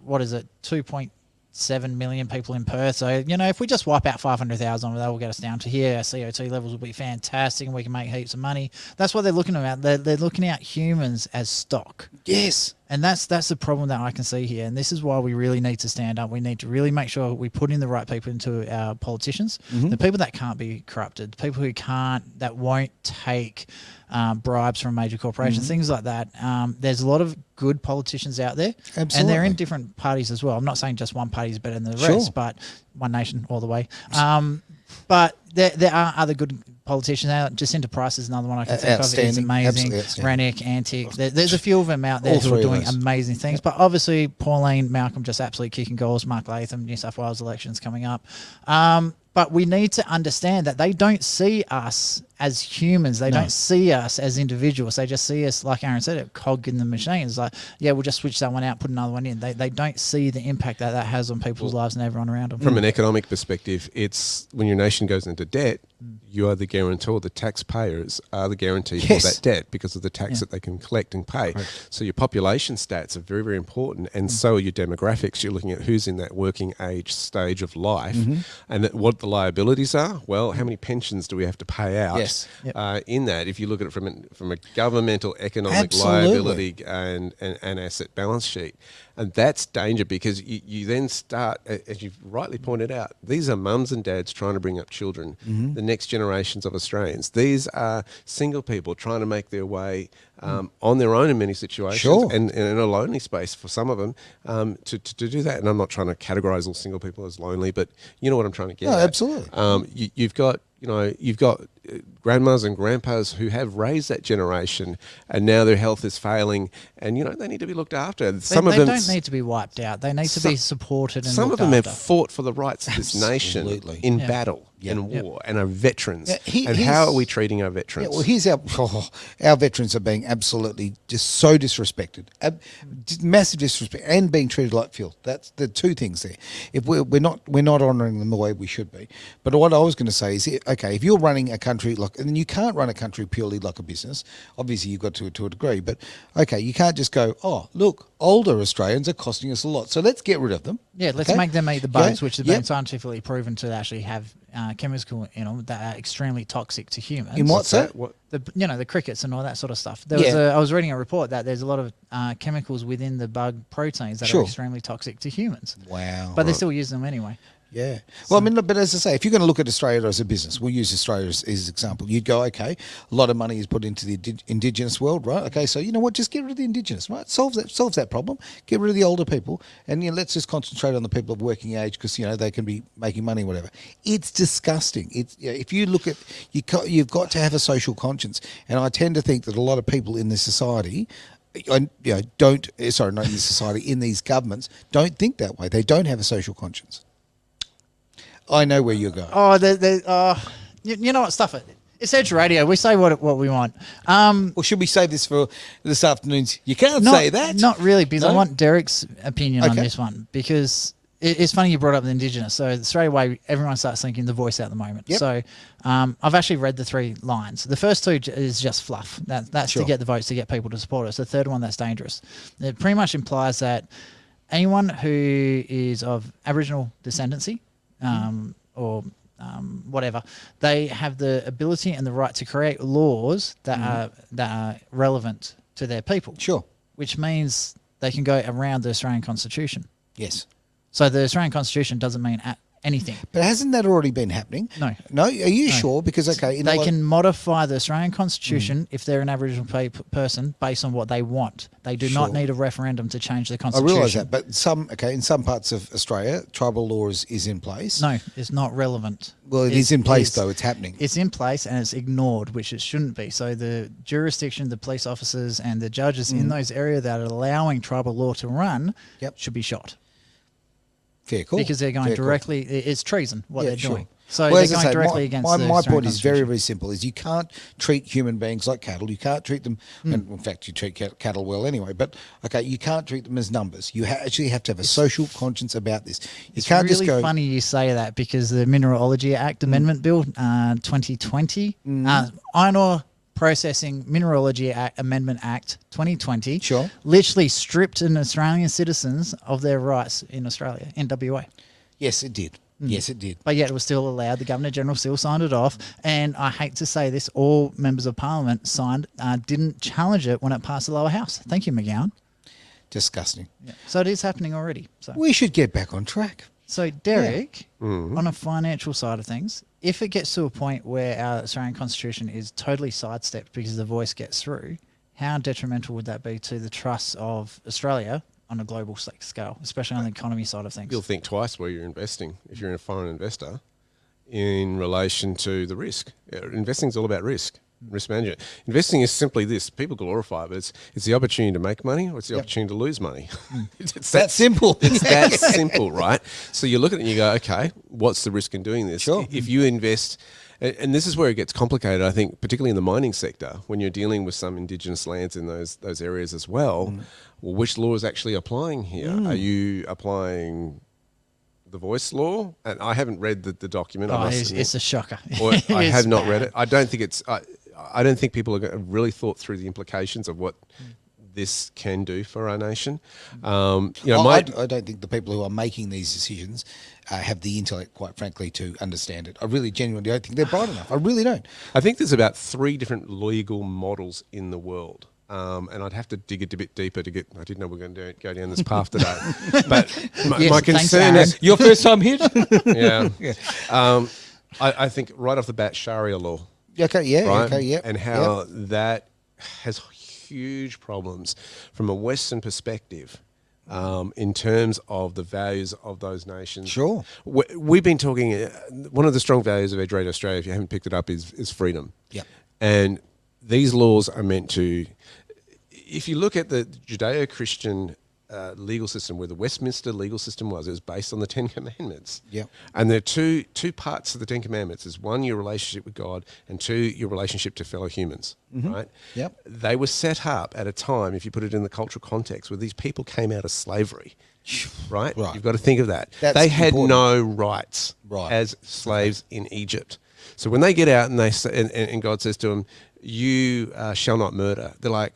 [SPEAKER 3] 2.7 million people in Perth. So, if we just wipe out 500,000, that will get us down to here. Our CO2 levels will be fantastic and we can make heaps of money. That's what they're looking at. They're looking at humans as stock.
[SPEAKER 2] Yes.
[SPEAKER 3] And that's the problem that I can see here. And this is why we really need to stand up. We need to really make sure we put in the right people into our politicians, the people that can't be corrupted, people that won't take bribes from major corporations, things like that. There's a lot of good politicians out there.
[SPEAKER 2] Absolutely.
[SPEAKER 3] And they're in different parties as well. I'm not saying just one party is better than the rest, but one nation all the way. But there are other good politicians out. Jacinta Price is another one I can think of. It's amazing. Rennick, Antic. There's a few of them out there who are doing amazing things. But obviously, Pauline Malcolm just absolutely kicking goals. Mark Latham, New South Wales elections coming up. But we need to understand that they don't see us as humans. They don't see us as individuals. They just see us, like Aaron said, a cog in the machine. It's like, yeah, we'll just switch that one out, put another one in. They don't see the impact that has on people's lives and everyone around them.
[SPEAKER 4] From an economic perspective, it's when your nation goes into debt, you are the guarantor. The taxpayers are the guarantee for that debt because of the tax that they can collect and pay. Right. So your population stats are very, very important, and so are your demographics. You're looking at who's in that working age stage of life, and what the liabilities are. Well, how many pensions do we have to pay out? In that, if you look at it from a governmental economic liability and asset balance sheet. And that's danger because you then start, as you've rightly pointed out, these are mums and dads trying to bring up children, the next generations of Australians. These are single people trying to make their way on their own in many situations and in a lonely space for some of them to do that. And I'm not trying to categorise all single people as lonely, but you know what I'm trying to get at.
[SPEAKER 2] Absolutely.
[SPEAKER 4] You've got grandmas and grandpas who have raised that generation, and now their health is failing, and they need to be looked after.
[SPEAKER 3] They don't need to be wiped out. They need to be supported. And
[SPEAKER 4] some of them
[SPEAKER 3] after.
[SPEAKER 4] Have fought for the rights of this nation in battle. In war and are veterans. And how are we treating our veterans?
[SPEAKER 2] Well, here's our veterans are being absolutely just so disrespected, massive disrespect, and being treated like filth. That's the two things there. If we're not honouring them the way we should be. But what I was going to say is, okay, if you're running a country and you can't run a country purely like a business. Obviously, you've got to a degree, but okay, you can't just go, oh, look, older Australians are costing us a lot, so let's get rid of them.
[SPEAKER 3] Yeah, let's make them eat the bugs, which have been scientifically proven to actually have chemical in them that are extremely toxic to humans.
[SPEAKER 2] In what's that?
[SPEAKER 3] The crickets and all that sort of stuff. I was reading a report that there's a lot of chemicals within the bug proteins that are extremely toxic to humans.
[SPEAKER 2] Wow.
[SPEAKER 3] But they still use them anyway.
[SPEAKER 2] Yeah. Well, but as I say, if you're going to look at Australia as a business, we'll use Australia as an example. You'd go, okay, a lot of money is put into the Indigenous world, right? Okay, so you know what? Just get rid of the Indigenous, right? Solves that problem. Get rid of the older people, and let's just concentrate on the people of working age because they can be making money, whatever. It's disgusting. If you look at you've got to have a social conscience, and I tend to think that a lot of people in this society. In these governments, don't think that way. They don't have a social conscience. I know where you're going.
[SPEAKER 3] You know what? Stuff it. It's Edge Radio. We say what we want.
[SPEAKER 2] Well, should we save this for this afternoon's? You can't say that.
[SPEAKER 3] Not really, because I want Derek's opinion on this one. Because it's funny you brought up the Indigenous. So straight away, everyone starts thinking the voice at the moment. Yep. So I've actually read the 3 lines. The first 2 is just fluff. That's to get the votes, to get people to support us. The third one, that's dangerous. It pretty much implies that anyone who is of Aboriginal descendancy, or whatever, they have the ability and the right to create laws that are relevant to their people.
[SPEAKER 2] Sure.
[SPEAKER 3] Which means they can go around the Australian Constitution.
[SPEAKER 2] Yes.
[SPEAKER 3] So the Australian Constitution doesn't mean anything.
[SPEAKER 2] But hasn't that already been happening?
[SPEAKER 3] No.
[SPEAKER 2] No? Are you sure? Because,
[SPEAKER 3] they can modify the Australian Constitution if they're an Aboriginal person based on what they want. They do not need a referendum to change the Constitution.
[SPEAKER 2] I realise that, but in some parts of Australia, tribal law is in place.
[SPEAKER 3] No, it's not relevant.
[SPEAKER 2] Well, it is in place, though. It's happening.
[SPEAKER 3] It's in place and it's ignored, which it shouldn't be. So the jurisdiction, the police officers and the judges in those areas that are allowing tribal law to run should be shot.
[SPEAKER 2] Fair call.
[SPEAKER 3] Because they're going directly. It's treason what they're doing. So
[SPEAKER 2] they're
[SPEAKER 3] going directly against
[SPEAKER 2] my point is very, very simple: is you can't treat human beings like cattle. You can't treat them. And in fact, you treat cattle well anyway. But you can't treat them as numbers. You actually have to have a social conscience about this. You can't
[SPEAKER 3] really
[SPEAKER 2] just go.
[SPEAKER 3] Funny you say that because the Mineralogy Act Amendment Bill 2020, iron ore Processing Mineralogy Amendment Act 2020 literally stripped an Australian citizens of their rights in Australia, in WA.
[SPEAKER 2] Yes, it did. Yes, it did.
[SPEAKER 3] But yet it was still allowed. The Governor-General still signed it off. And I hate to say this, all members of Parliament didn't challenge it when it passed the lower house. Thank you, McGowan.
[SPEAKER 2] Disgusting.
[SPEAKER 3] Yeah. So it is happening already. So
[SPEAKER 2] We should get back on track.
[SPEAKER 3] So, Derek, on a financial side of things, if it gets to a point where our Australian Constitution is totally sidestepped because the voice gets through, how detrimental would that be to the trusts of Australia on a global scale, especially on the economy side of things?
[SPEAKER 4] You'll think twice where you're investing if you're a foreign investor in relation to the risk. Investing is all about risk management. Investing is simply this. People glorify it, but it's the opportunity to make money or it's the opportunity to lose money.
[SPEAKER 2] It's that simple.
[SPEAKER 4] It's that simple, right? So you look at it and you go, okay, what's the risk in doing this?
[SPEAKER 2] Sure.
[SPEAKER 4] If you invest, and this is where it gets complicated, I think, particularly in the mining sector, when you're dealing with some indigenous lands in those areas as well, well, which law is actually applying here? Are you applying the voice law? And I haven't read the document.
[SPEAKER 3] It's a shocker.
[SPEAKER 4] Or I have not read it. I don't think I don't think people have really thought through the implications of what this can do for our nation. I
[SPEAKER 2] don't think the people who are making these decisions have the intellect, quite frankly, to understand it. I really genuinely don't think they're bright enough. I really don't.
[SPEAKER 4] I think there's about 3 different legal models in the world. And I'd have to dig a bit deeper to get. I didn't know we were going to go down this path today. But my concern is
[SPEAKER 2] your first time here.
[SPEAKER 4] Yeah. I think right off the bat, Sharia law.
[SPEAKER 2] Okay. Yeah.
[SPEAKER 4] Right?
[SPEAKER 2] Okay. Yeah.
[SPEAKER 4] And how that has huge problems from a Western perspective. In terms of the values of those nations.
[SPEAKER 2] Sure.
[SPEAKER 4] We've been talking, one of the strong values of Edge Radio Australia, if you haven't picked it up, is freedom.
[SPEAKER 2] Yeah.
[SPEAKER 4] And these laws are meant to, if you look at the Judeo-Christian legal system, where the Westminster legal system was, it was based on the 10 Commandments.
[SPEAKER 2] Yeah.
[SPEAKER 4] And there are two parts of the 10 Commandments. There's one, your relationship with God, and 2, your relationship to fellow humans, right?
[SPEAKER 2] Yep.
[SPEAKER 4] They were set up at a time, if you put it in the cultural context, where these people came out of slavery, right?
[SPEAKER 2] Right.
[SPEAKER 4] You've got to think of that.
[SPEAKER 2] That's
[SPEAKER 4] they had
[SPEAKER 2] important.
[SPEAKER 4] no rights
[SPEAKER 2] Right.
[SPEAKER 4] as slaves in Egypt. So when they get out and they say, and God says to them, you shall not murder, they're like,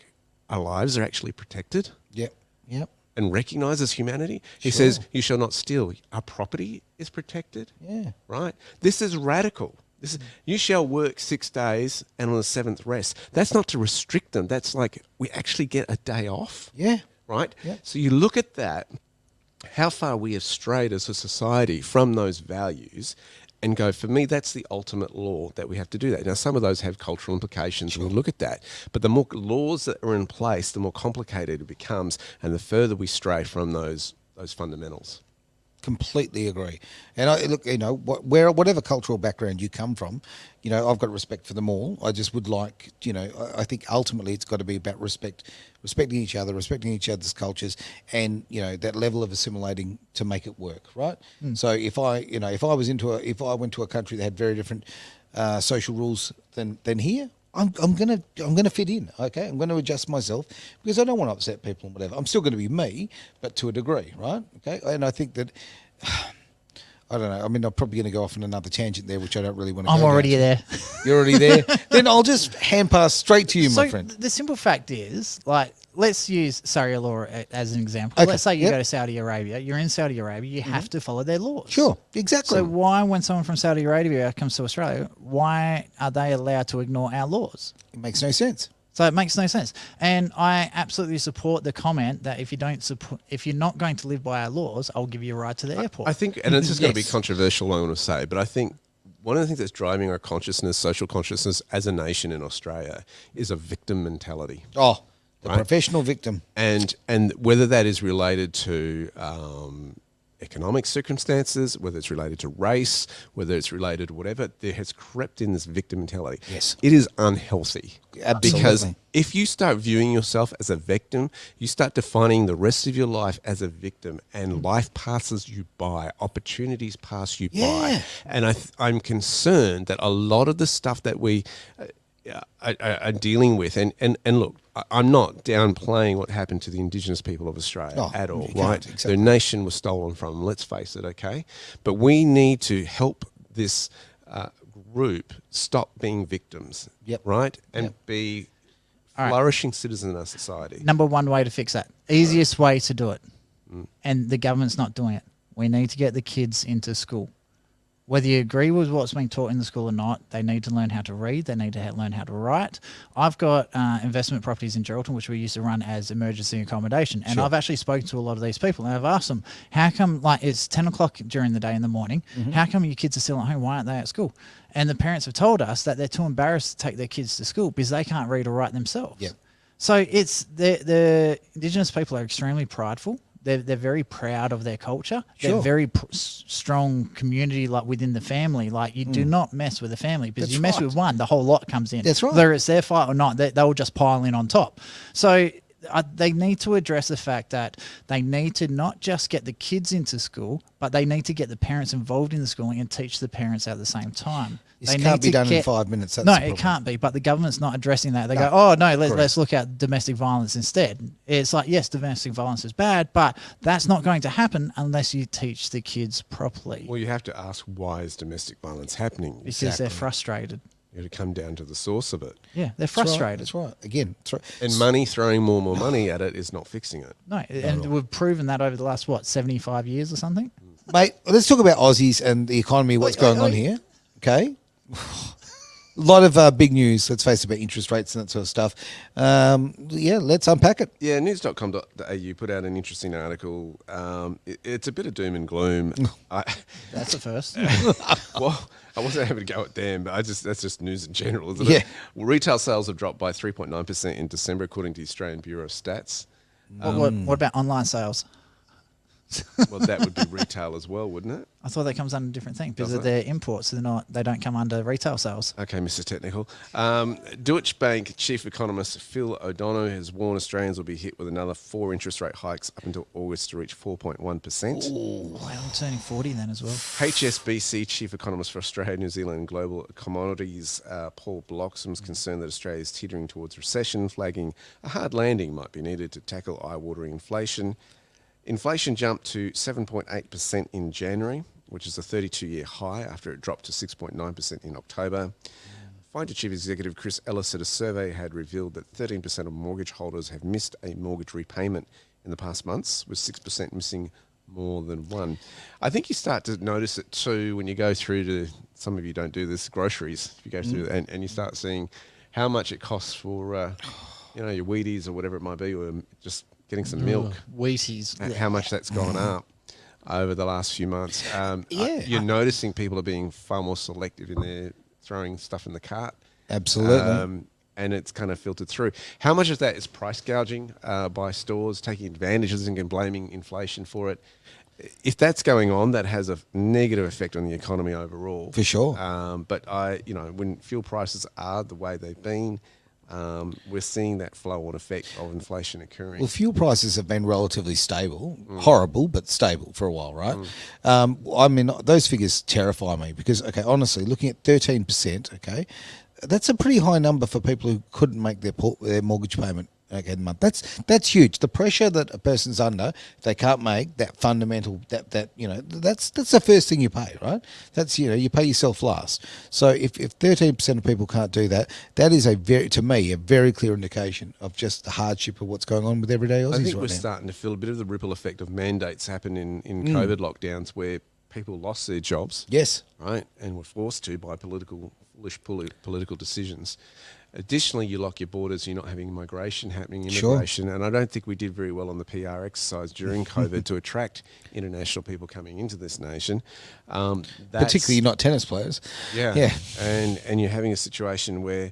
[SPEAKER 4] our lives are actually protected.
[SPEAKER 2] Yep. Yep.
[SPEAKER 4] And recognizes humanity. He
[SPEAKER 2] Sure.
[SPEAKER 4] says, you shall not steal. Our property is protected.
[SPEAKER 2] Yeah.
[SPEAKER 4] Right? This is radical. This is, you shall work 6 days and on the 7th rest. That's not to restrict them. That's like we actually get a day off.
[SPEAKER 2] Yeah.
[SPEAKER 4] Right?
[SPEAKER 2] Yeah.
[SPEAKER 4] So you look at that, how far we have strayed as a society from those values, and go, for me, that's the ultimate law that we have to do that. Now, some of those have cultural implications when we look at that. But the more laws that are in place, the more complicated it becomes and the further we stray from those fundamentals.
[SPEAKER 2] Completely agree. And I look, whatever cultural background you come from, I've got respect for them all. I just would like, I think ultimately it's got to be about respecting each other, respecting each other's cultures, and that level of assimilating to make it work, right? So if I went to a country that had very different social rules than here, I'm gonna fit in, okay? I'm gonna adjust myself because I don't want to upset people and whatever. I'm still going to be me, but to a degree, right? Okay, and I think that I don't know. I mean, I'm probably going to go off on another tangent there, which I don't really want to.
[SPEAKER 3] I'm already there.
[SPEAKER 2] You're already there. Then I'll just hand pass straight to you, my friend.
[SPEAKER 3] The simple fact is, like, let's use Sharia law as an example.
[SPEAKER 2] Okay,
[SPEAKER 3] Let's say you go to Saudi Arabia. You're in Saudi Arabia. You have to follow their laws.
[SPEAKER 2] Sure, exactly.
[SPEAKER 3] So why, when someone from Saudi Arabia comes to Australia, why are they allowed to ignore our laws?
[SPEAKER 2] It makes no sense.
[SPEAKER 3] So it makes no sense. And I absolutely support the comment that if you're not going to live by our laws, I'll give you a ride to the airport.
[SPEAKER 4] I think, and this is going to be
[SPEAKER 2] Yes.
[SPEAKER 4] controversial, I want to say, but I think one of the things that's driving our consciousness, social consciousness as a nation in Australia is a victim mentality.
[SPEAKER 2] Oh, the
[SPEAKER 4] Right.
[SPEAKER 2] professional victim.
[SPEAKER 4] And whether that is related to economic circumstances, whether it's related to race, whether it's related to whatever, there has crept in this victim mentality.
[SPEAKER 2] Yes.
[SPEAKER 4] It is unhealthy.
[SPEAKER 2] Absolutely.
[SPEAKER 4] Because if you start viewing yourself as a victim, you start defining the rest of your life as a victim, and life passes you by, opportunities pass you
[SPEAKER 2] Yeah.
[SPEAKER 4] by. And I'm concerned that a lot of the stuff that we are dealing with, and look, I'm not downplaying what happened to the Indigenous people of Australia at all,
[SPEAKER 2] you can't,
[SPEAKER 4] right?
[SPEAKER 2] exactly.
[SPEAKER 4] Their nation was stolen from them, let's face it, okay? But we need to help this group stop being victims,
[SPEAKER 2] Yep.
[SPEAKER 4] right? And
[SPEAKER 2] Yep.
[SPEAKER 4] be
[SPEAKER 3] All right.
[SPEAKER 4] flourishing citizens in our society.
[SPEAKER 3] Number one way to fix that. Easiest way to do it. And the government's not doing it. We need to get the kids into school. whether you agree with what's being taught in the school or not, they need to learn how to read. They need to learn how to write. I've got investment properties in Geraldton, which we used to run as emergency accommodation. And I've actually spoken to a lot of these people and I've asked them, how come, like, it's 10 o'clock during the day in the morning, how come your kids are still at home? Why aren't they at school? And the parents have told us that they're too embarrassed to take their kids to school because they can't read or write themselves.
[SPEAKER 2] Yep.
[SPEAKER 3] So it's the Indigenous people are extremely prideful. They're very proud of their culture.
[SPEAKER 2] Sure.
[SPEAKER 3] They're very strong community, like within the family. Like you do not mess with the family because
[SPEAKER 2] That's
[SPEAKER 3] you mess
[SPEAKER 2] right.
[SPEAKER 3] with one, the whole lot comes in.
[SPEAKER 2] That's right.
[SPEAKER 3] Whether it's their fight or not, they'll just pile in on top. So they need to address the fact that they need to not just get the kids into school, but they need to get the parents involved in the schooling and teach the parents at the same time.
[SPEAKER 2] This can't be done in 5 minutes. That's
[SPEAKER 3] No,
[SPEAKER 2] the problem.
[SPEAKER 3] it can't be. But the government's not addressing that. They go, oh no,
[SPEAKER 2] correct.
[SPEAKER 3] let's look at domestic violence instead. It's like, yes, domestic violence is bad, but that's not going to happen unless you teach the kids properly.
[SPEAKER 4] Well, you have to ask, why is domestic violence happening?
[SPEAKER 3] Because they're frustrated.
[SPEAKER 4] You have to come down to the source of it.
[SPEAKER 3] Yeah, they're
[SPEAKER 2] That's right,
[SPEAKER 3] frustrated.
[SPEAKER 2] That's right. Again,
[SPEAKER 4] And throwing more money at it is not fixing it.
[SPEAKER 3] No, and we've proven that over the last 75 years or something.
[SPEAKER 2] mate, let's talk about Aussies and the economy, what's going on here. Okay. A lot of big news, let's face it, about interest rates and that sort of stuff. Yeah, let's unpack it.
[SPEAKER 4] Yeah, news.com.au put out an interesting article. It's a bit of doom and gloom.
[SPEAKER 3] That's the first.
[SPEAKER 4] Well, I wasn't able to go at them, but that's just news in general, isn't
[SPEAKER 2] Yeah.
[SPEAKER 4] it? Well, retail sales have dropped by 3.9% in December, according to the Australian Bureau of Stats.
[SPEAKER 3] What about online sales?
[SPEAKER 4] Well, that would be retail as well, wouldn't it?
[SPEAKER 3] I thought that comes under a different thing because
[SPEAKER 4] Does
[SPEAKER 3] of
[SPEAKER 4] it?
[SPEAKER 3] their imports. They don't come under retail sales.
[SPEAKER 4] Okay, Mr. Technical. Deutsche Bank chief economist Phil O'Donnell has warned Australians will be hit with another 4 interest rate hikes up until August to reach 4.1%.
[SPEAKER 3] Wow, I'm turning 40 then as well.
[SPEAKER 4] HSBC chief economist for Australia, New Zealand and global commodities, Paul Bloxham, is concerned that Australia is teetering towards recession, flagging a hard landing might be needed to tackle eye-watering inflation. Inflation jumped to 7.8% in January, which is a 32-year high after it dropped to 6.9% in October. Finder Chief Executive Chris Ellis said a survey had revealed that 13% of mortgage holders have missed a mortgage repayment in the past months, with 6% missing more than one. I think you start to notice it too when you go through to, some of you don't do this, groceries. If you go through and you start seeing how much it costs for, your Wheaties or whatever it might be, or just getting some milk.
[SPEAKER 3] Wheaties.
[SPEAKER 4] How much that's gone up over the last few months. You're noticing people are being far more selective in their throwing stuff in the cart.
[SPEAKER 2] Absolutely.
[SPEAKER 4] And it's kind of filtered through. How much of that is price gouging by stores, taking advantages and blaming inflation for it? If that's going on, that has a negative effect on the economy overall.
[SPEAKER 2] For sure.
[SPEAKER 4] But when fuel prices are the way they've been, we're seeing that flow-on effect of inflation occurring.
[SPEAKER 2] Well, fuel prices have been relatively stable, horrible, but stable for a while, right? I mean, those figures terrify me because, okay, honestly, looking at 13%, okay, that's a pretty high number for people who couldn't make their mortgage payment. Okay, month. That's huge. The pressure that a person's under, if they can't make that fundamental, that's the first thing you pay, right? That's you pay yourself last. So if 13% of people can't do that, that is a very clear indication of just the hardship of what's going on with everyday Aussies
[SPEAKER 4] I think
[SPEAKER 2] right
[SPEAKER 4] we're
[SPEAKER 2] now.
[SPEAKER 4] starting to feel a bit of the ripple effect of mandates happen in COVID lockdowns where people lost their jobs.
[SPEAKER 2] Yes.
[SPEAKER 4] Right, and were forced to by political decisions. Additionally, you lock your borders, you're not having migration happening, immigration, and I don't think we did very well on the PR exercise during COVID to attract international people coming into this nation.
[SPEAKER 2] Particularly not tennis players.
[SPEAKER 4] Yeah. And you're having a situation where,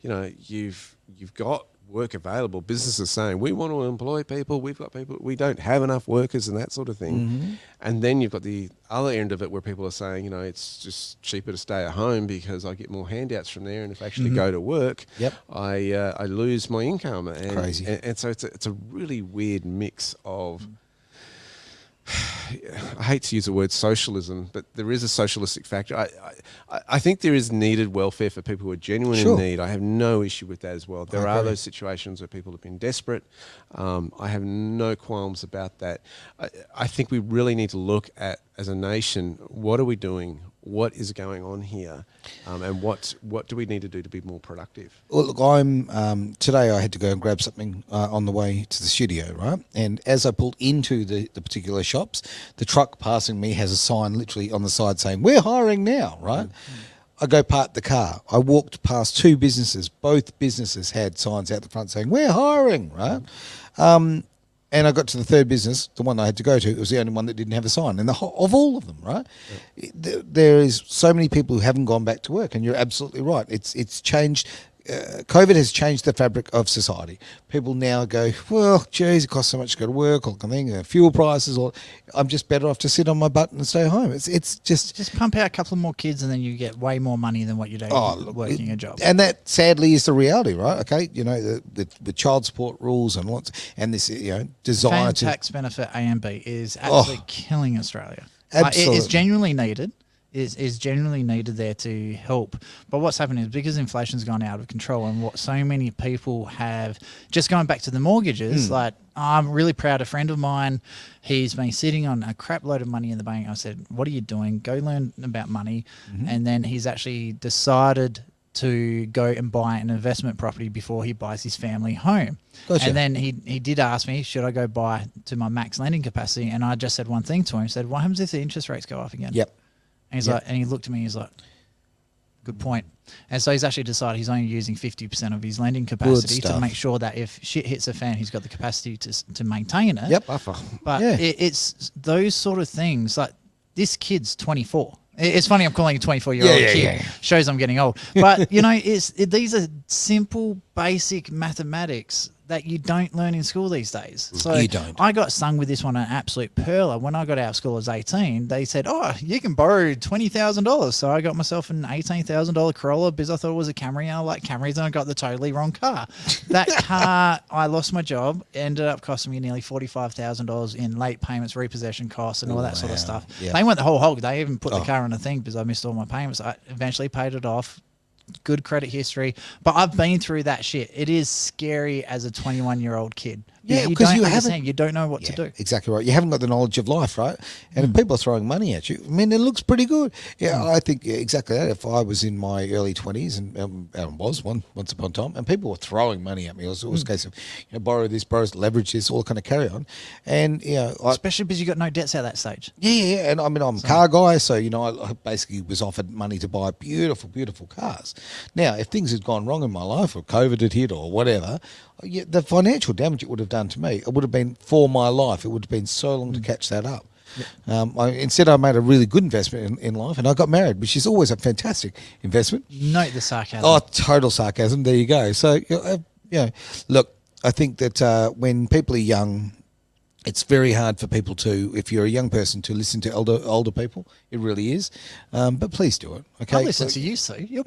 [SPEAKER 4] you've got work available. Businesses saying, we want to employ people, we've got people, we don't have enough workers and that sort of thing. And then you've got the other end of it where people are saying, it's just cheaper to stay at home because I get more handouts from there, and if I actually go to work, I lose my income. And,
[SPEAKER 2] Crazy.
[SPEAKER 4] And so it's a really weird mix of, I hate to use the word socialism, but there is a socialistic factor. I think there is needed welfare for people who are genuine in need. I have no issue with that as well. There are those situations where people have been desperate. I have no qualms about that. I think we really need to look at, as a nation, what are we doing? what is going on here, and what do we need to do to be more productive?
[SPEAKER 2] Well, look, I'm today I had to go and grab something on the way to the studio, right? And as I pulled into the particular shops, the truck passing me has a sign literally on the side saying, "We're hiring now," right? I go park the car. I walked past two businesses. Both businesses had signs out the front saying, "We're hiring," right? And I got to the third business, the one I had to go to. It was the only one that didn't have a sign. And of all of them, right? There is so many people who haven't gone back to work, and you're absolutely right. It's changed. COVID has changed the fabric of society. People now go, well, geez, it costs so much to go to work, or fuel prices, or I'm just better off to sit on my butt and stay home. It's just
[SPEAKER 3] pump out a couple more kids, and then you get way more money than what you'd working a job.
[SPEAKER 2] And that sadly is the reality, right? Okay, the child support rules and this desire to
[SPEAKER 3] tax benefit A and B is absolutely killing Australia.
[SPEAKER 2] Absolutely,
[SPEAKER 3] it's genuinely needed. Is genuinely needed there to help. But what's happened is because inflation's gone out of control and what so many people have, just going back to the mortgages, like I'm really proud. A friend of mine, he's been sitting on a crap load of money in the bank. I said, what are you doing? Go learn about money. And then he's actually decided to go and buy an investment property before he buys his family home.
[SPEAKER 2] Gotcha.
[SPEAKER 3] And then he did ask me, should I go buy to my max lending capacity? And I just said one thing to him. I said, what happens if the interest rates go up again?
[SPEAKER 2] Yep.
[SPEAKER 3] And he's like, and he looked at me. He's like, "Good point." And so he's actually decided he's only using 50% of his lending capacity to make sure that if shit hits the fan, he's got the capacity to maintain it.
[SPEAKER 2] Yep.
[SPEAKER 3] But it's those sort of things. Like this kid's 24. It's funny I'm calling a 24-year-old kid. Yeah. Shows I'm getting old. But these are simple, basic mathematics that you don't learn in school these days. So
[SPEAKER 2] you don't.
[SPEAKER 3] I got stung with this one, an absolute perler. When I got out of school, I was 18. They said, "Oh, you can borrow $20,000." So I got myself an $18,000 Corolla because I thought it was a Camry, and I like Camrys, and I got the totally wrong car. That car, I lost my job, ended up costing me nearly $45,000 in late payments, repossession costs, and all that sort of stuff.
[SPEAKER 2] Yep.
[SPEAKER 3] They went the whole hog. They even put the car on a thing because I missed all my payments. I eventually paid it off. Good credit history, but I've been through that shit. It is scary as a 21-year-old kid.
[SPEAKER 2] Yeah,
[SPEAKER 3] you
[SPEAKER 2] because
[SPEAKER 3] don't understand. You don't know what to do.
[SPEAKER 2] Exactly right. You haven't got the knowledge of life, right? And if people are throwing money at you, I mean, it looks pretty good. Yeah, I think exactly that. If I was in my early 20s and was once upon a time, and people were throwing money at me, it was always a case of borrow this, leverage this, all kind of carry on. And
[SPEAKER 3] especially because you got no debts at that stage.
[SPEAKER 2] Yeah. And I mean, I'm a car guy, so I basically was offered money to buy beautiful, beautiful cars. Now, if things had gone wrong in my life, or COVID had hit, or whatever, the financial damage it would have done to me, it would have been for my life. It would have been so long to catch that up. Instead, I made a really good investment in life, and I got married, which is always a fantastic investment.
[SPEAKER 3] Note the sarcasm.
[SPEAKER 2] Oh, total sarcasm. There you go. So, look, I think that when people are young, it's very hard for people to, if you're a young person, to listen to older people. It really is. But please do it. Okay.
[SPEAKER 3] I listen to you, Sue. You're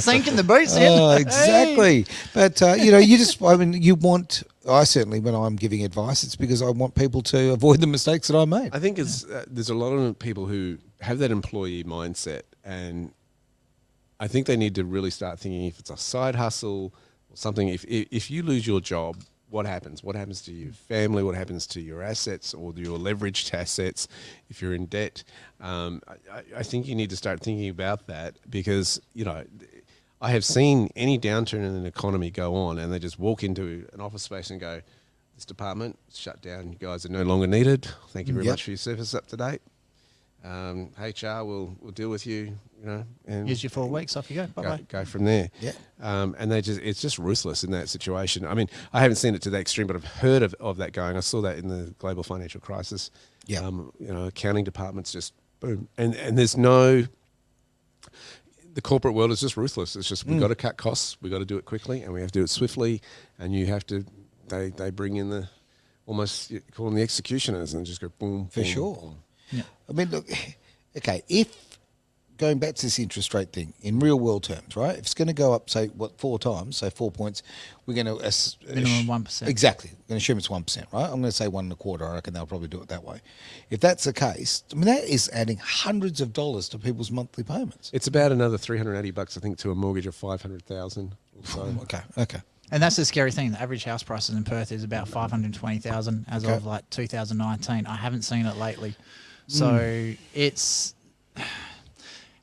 [SPEAKER 3] sinking the boots in.
[SPEAKER 2] Oh, exactly. Hey. But you just, you want. I certainly, when I'm giving advice, it's because I want people to avoid the mistakes that I made.
[SPEAKER 4] I think there's a lot of people who have that employee mindset, and I think they need to really start thinking if it's a side hustle or something. If you lose your job, what happens? What happens to your family? What happens to your assets or your leveraged assets if you're in debt? I think you need to start thinking about that because, I have seen any downturn in an economy go on and they just walk into an office space and go, this department is shut down. You guys are no longer needed. Thank you very much for your service up to date. HR will deal with you, and
[SPEAKER 3] use your 4 weeks, off you go. Bye-bye.
[SPEAKER 4] Go from there.
[SPEAKER 2] Yeah.
[SPEAKER 4] And it's just ruthless in that situation. I mean, I haven't seen it to that extreme, but I've heard of that going. I saw that in the global financial crisis.
[SPEAKER 2] Yeah.
[SPEAKER 4] Accounting departments just boom. And there's no, the corporate world is just ruthless. It's just, we've got to cut costs. We've got to do it quickly and we have to do it swiftly. And you have to, they bring in the, almost call them the executioners and just go boom.
[SPEAKER 2] For
[SPEAKER 4] boom,
[SPEAKER 2] sure.
[SPEAKER 4] boom.
[SPEAKER 2] Yeah. I mean, look, okay, if going back to this interest rate thing, in real world terms, right, if it's going to go up, say, 4 times, so 4 points, we're going to...
[SPEAKER 3] minimum 1%.
[SPEAKER 2] Exactly. We're going to assume it's 1%, right? I'm going to say 1.25%. I reckon they'll probably do it that way. If that's the case, I mean, that is adding hundreds of dollars to people's monthly payments.
[SPEAKER 4] It's about another $380, I think, to a mortgage of $500,000 or so.
[SPEAKER 2] Okay.
[SPEAKER 3] And that's the scary thing. The average house prices in Perth is about $520,000 as of like 2019. I haven't seen it lately. So it's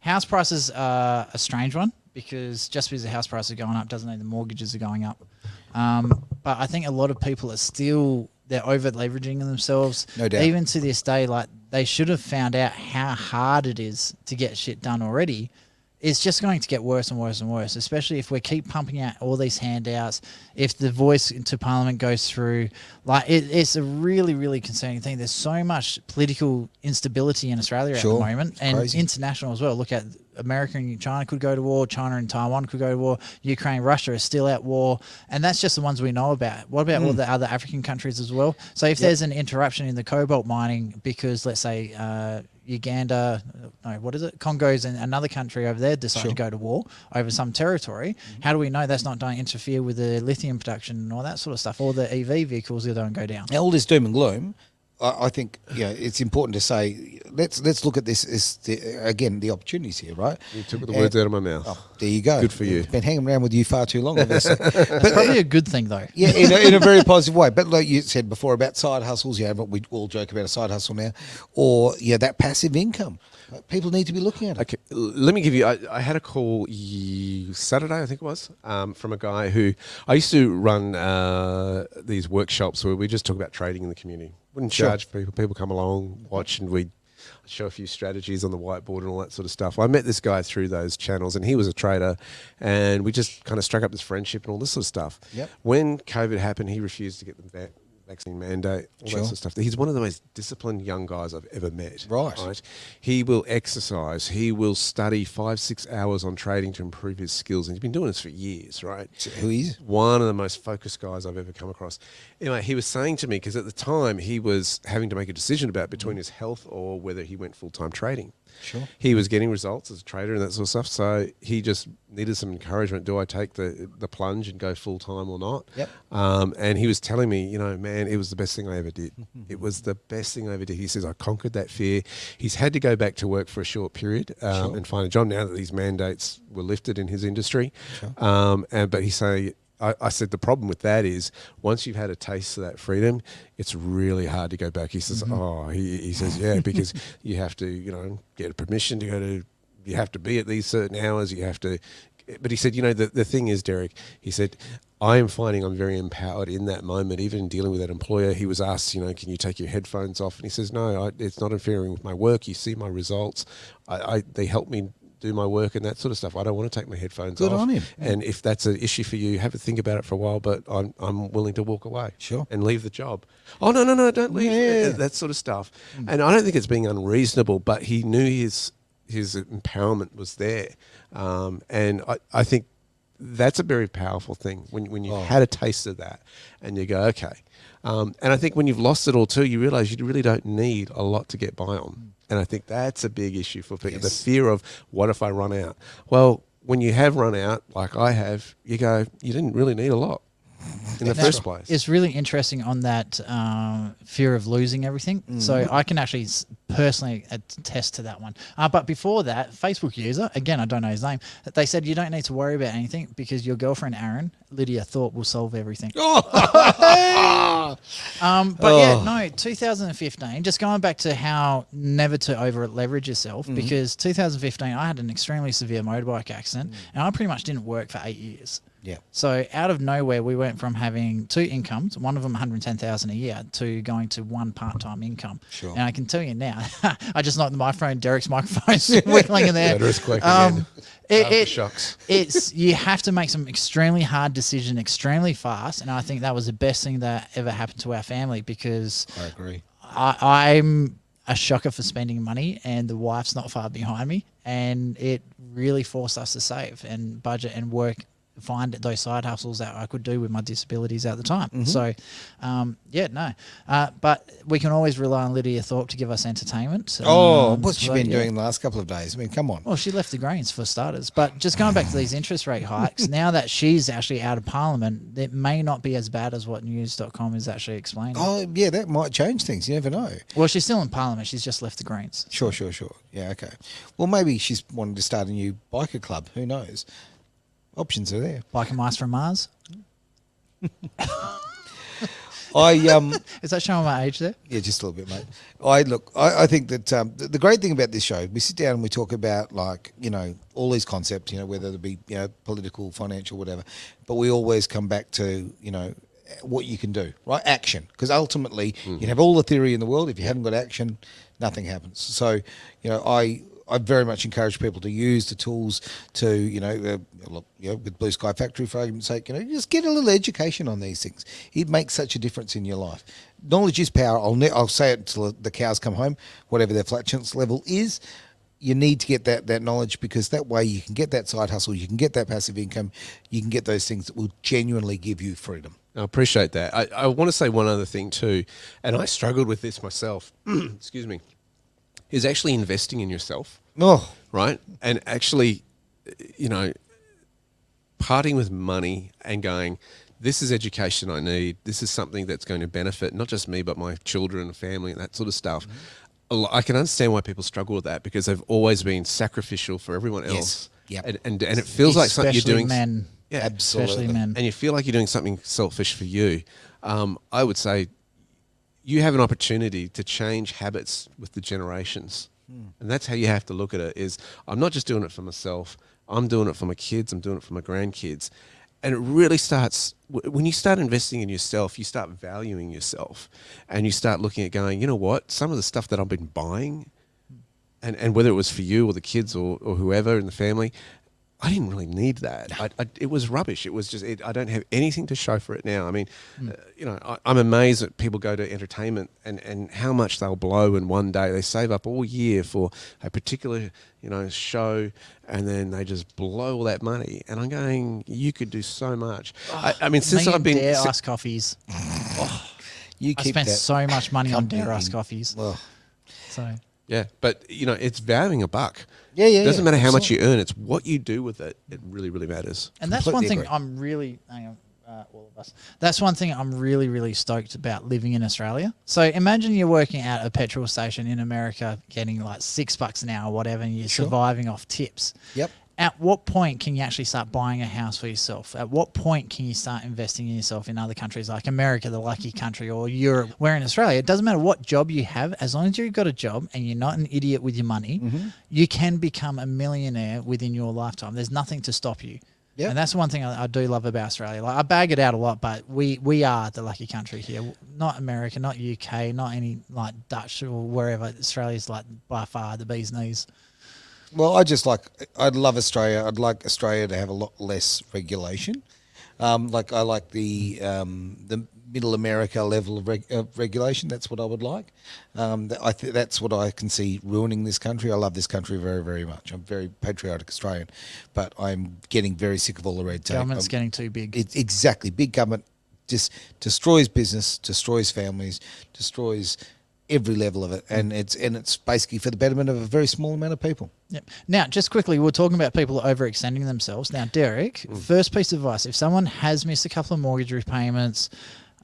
[SPEAKER 3] house prices are a strange one because just because the house prices are going up doesn't mean the mortgages are going up. But I think a lot of people are still, they're over leveraging themselves.
[SPEAKER 2] No doubt.
[SPEAKER 3] Even to this day, like they should have found out how hard it is to get shit done already. It's just going to get worse and worse and worse, especially if we keep pumping out all these handouts. If the voice into Parliament goes through, like it's a really, really concerning thing. There's so much political instability in Australia at the moment, and
[SPEAKER 2] crazy.
[SPEAKER 3] international as well. Look at America and China could go to war. China and Taiwan could go to war. Ukraine, Russia is still at war, and that's just the ones we know about. What about all the other African countries as well? So if there's an interruption in the cobalt mining because, let's say, Uganda, no, what is it? Congo's and another country over there decide to go to war over some territory. How do we know that's not going to interfere with the lithium production and all that sort of stuff? All the EV vehicles that don't go down.
[SPEAKER 2] Now, all this doom and gloom, I think it's important to say, let's look at this as, the opportunities here, right?
[SPEAKER 4] You took the words out of my mouth.
[SPEAKER 2] Oh, there you go.
[SPEAKER 4] Good for you.
[SPEAKER 2] Been hanging around with you far too long, obviously.
[SPEAKER 3] It's probably a good thing, though.
[SPEAKER 2] Yeah, in a very positive way. But like you said before about side hustles, we all joke about a side hustle now, or that passive income. People need to be looking at it.
[SPEAKER 4] Okay, let me give you. I had a call Saturday, I think it was, from a guy who I used to run these workshops where we just talk about trading in the community. Wouldn't charge people. People come along, watch, and we'd show a few strategies on the whiteboard and all that sort of stuff. I met this guy through those channels, and he was a trader, and we just kind of struck up this friendship and all this sort of stuff.
[SPEAKER 2] Yep.
[SPEAKER 4] When COVID happened, he refused to get the vaccine mandate, all that sort of stuff. He's one of the most disciplined young guys I've ever met.
[SPEAKER 2] Right.
[SPEAKER 4] He will exercise. He will study 5-6 hours on trading to improve his skills. And he's been doing this for years, right?
[SPEAKER 2] So who is?
[SPEAKER 4] One of the most focused guys I've ever come across. Anyway, he was saying to me, because at the time he was having to make a decision about between his health or whether he went full-time trading.
[SPEAKER 2] Sure.
[SPEAKER 4] He was getting results as a trader and that sort of stuff, so he just needed some encouragement. Do I take the plunge and go full-time or not?
[SPEAKER 2] Yep.
[SPEAKER 4] And he was telling me, man, it was the best thing I ever did. It was the best thing I ever did. He says, I conquered that fear. He's had to go back to work for a short period and find a job now that these mandates were lifted in his industry. Sure. But he's saying, I said the problem with that is once you've had a taste of that freedom, it's really hard to go back. He says, he says, because you have to, get a permission to go to, you have to be at these certain hours, you have to, but he said, the thing is, Derek, he said, I am finding I'm very empowered in that moment, even dealing with that employer. He was asked, can you take your headphones off? And he says, no, it's not interfering with my work. You see my results. They help me do my work and that sort of stuff. I don't want to take my headphones off.
[SPEAKER 2] Good on him.
[SPEAKER 4] And if that's an issue for you, have a think about it for a while, but I'm willing to walk away.
[SPEAKER 2] Sure.
[SPEAKER 4] And leave the job. Oh, no, don't leave.
[SPEAKER 2] Yeah.
[SPEAKER 4] That sort of stuff. And I don't think it's being unreasonable, but he knew his empowerment was there. And I think that's a very powerful thing when you've had a taste of that and you go, okay. And I think when you've lost it all too, you realise you really don't need a lot to get by on. And I think that's a big issue for people.
[SPEAKER 2] Yes.
[SPEAKER 4] The fear of, what if I run out? Well, when you have run out, like I have, you go, you didn't really need a lot in the first place.
[SPEAKER 3] It's really interesting on that fear of losing everything. So I can actually personally attest to that one. But before that, Facebook user, again, I don't know his name, they said you don't need to worry about anything because your girlfriend, Aaron, Lydia Thorpe, will solve everything. But yeah, no, 2015, just going back to how never to over leverage yourself, because 2015, I had an extremely severe motorbike accident and I pretty much didn't work for 8 years.
[SPEAKER 2] Yeah.
[SPEAKER 3] So out of nowhere, we went from having 2 incomes, one of them 110,000 a year, to going to 1 part-time income.
[SPEAKER 2] Sure.
[SPEAKER 3] And I can tell you now, I just knocked the microphone, Derek's microphone's wiggling in there.
[SPEAKER 4] Shocks.
[SPEAKER 3] It's you have to make some extremely hard decision, extremely fast, and I think that was the best thing that ever happened to our family because
[SPEAKER 2] I agree.
[SPEAKER 3] I'm a shocker for spending money, and the wife's not far behind me, and it really forced us to save and budget and work. Find those side hustles that I could do with my disabilities at the time. So, but we can always rely on Lydia Thorpe to give us entertainment.
[SPEAKER 2] What's she been doing the last couple of days? I mean, come on.
[SPEAKER 3] Well, she left the Greens for starters. But just going back to these interest rate hikes, now that she's actually out of Parliament, it may not be as bad as what news.com is actually explaining.
[SPEAKER 2] Oh, yeah, that might change things. You never know.
[SPEAKER 3] Well, she's still in Parliament. She's just left the Greens.
[SPEAKER 2] Sure. Yeah, okay. Well, maybe she's wanting to start a new biker club. Who knows? Options are there.
[SPEAKER 3] Biker Mice from Mars. Is that showing my age there?
[SPEAKER 2] Yeah, just a little bit, mate. I think that the great thing about this show, we sit down and we talk about all these concepts, whether it be political, financial, whatever, but we always come back to what you can do, right? Action, because ultimately you can have all the theory in the world. If you haven't got action, nothing happens. So I very much encourage people to use the tools to, with Blu Sky Factory, for argument's sake, just get a little education on these things. It makes such a difference in your life. Knowledge is power. I'll say it until the cows come home, whatever their flatulence level is. You need to get that knowledge, because that way you can get that side hustle, you can get that passive income, you can get those things that will genuinely give you freedom.
[SPEAKER 4] I appreciate that. I want to say one other thing too, and I struggled with this myself. Excuse me. Is actually investing in yourself.
[SPEAKER 2] Oh,
[SPEAKER 4] right. And actually, parting with money and going, this is education I need. This is something that's going to benefit not just me, but my children and family and that sort of stuff. Mm-hmm. I can understand why people struggle with that, because they've always been sacrificial for everyone else.
[SPEAKER 2] Yes.
[SPEAKER 4] Yep. And it feels like something you're doing.
[SPEAKER 3] Men.
[SPEAKER 4] Yeah,
[SPEAKER 2] absolutely.
[SPEAKER 3] Especially men.
[SPEAKER 4] And you feel like you're doing something selfish for you. I would say you have an opportunity to change habits with the generations. And that's how you have to look at it, is I'm not just doing it for myself. I'm doing it for my kids. I'm doing it for my grandkids. And it really starts, when you start investing in yourself, you start valuing yourself, and you start looking at going, you know what, some of the stuff that I've been buying, and whether it was for you or the kids or whoever in the family, I didn't really need that. It was rubbish. It was just, I don't have anything to show for it now. I mean, I'm amazed that people go to entertainment and how much they'll blow in one day. They save up all year for a particular, show, and then they just blow all that money. And I'm going, you could do so much. I mean, since I've been...
[SPEAKER 3] Dare Ice Coffees.
[SPEAKER 2] I
[SPEAKER 3] spent so much money on Dare Ice Coffees. So...
[SPEAKER 4] Yeah, but it's valuing a buck.
[SPEAKER 2] Yeah.
[SPEAKER 4] It doesn't matter how much you earn; it's what you do with it. It really, really matters.
[SPEAKER 3] And that's one thing I'm really, all of us. That's one thing I'm really, really stoked about living in Australia. So imagine you're working at a petrol station in America, getting like $6 an hour, or whatever, and you're surviving off tips.
[SPEAKER 2] Yep.
[SPEAKER 3] At what point can you actually start buying a house for yourself? At what point can you start investing in yourself in other countries like America, the lucky country, or Europe? Where in Australia, it doesn't matter what job you have, as long as you've got a job and you're not an idiot with your money, you can become a millionaire within your lifetime. There's nothing to stop you. Yep. And that's one thing I do love about Australia. Like, I bag it out a lot, but we are the lucky country here. Not America, not UK, not any like Dutch or wherever. Australia's like by far the bee's knees.
[SPEAKER 2] Well, I'd love Australia. I'd like Australia to have a lot less regulation. I like the middle America level of regulation. That's what I would like. I think that's what I can see ruining this country. I love this country very, very much. I'm very patriotic Australian, but I'm getting very sick of all the red tape.
[SPEAKER 3] Government's getting too big.
[SPEAKER 2] Exactly. Big government just destroys business, destroys families, destroys every level of it, and it's basically for the betterment of a very small amount of people.
[SPEAKER 3] Yep. Now, just quickly, we're talking about people overextending themselves. Now, Derek, first piece of advice: if someone has missed a couple of mortgage repayments,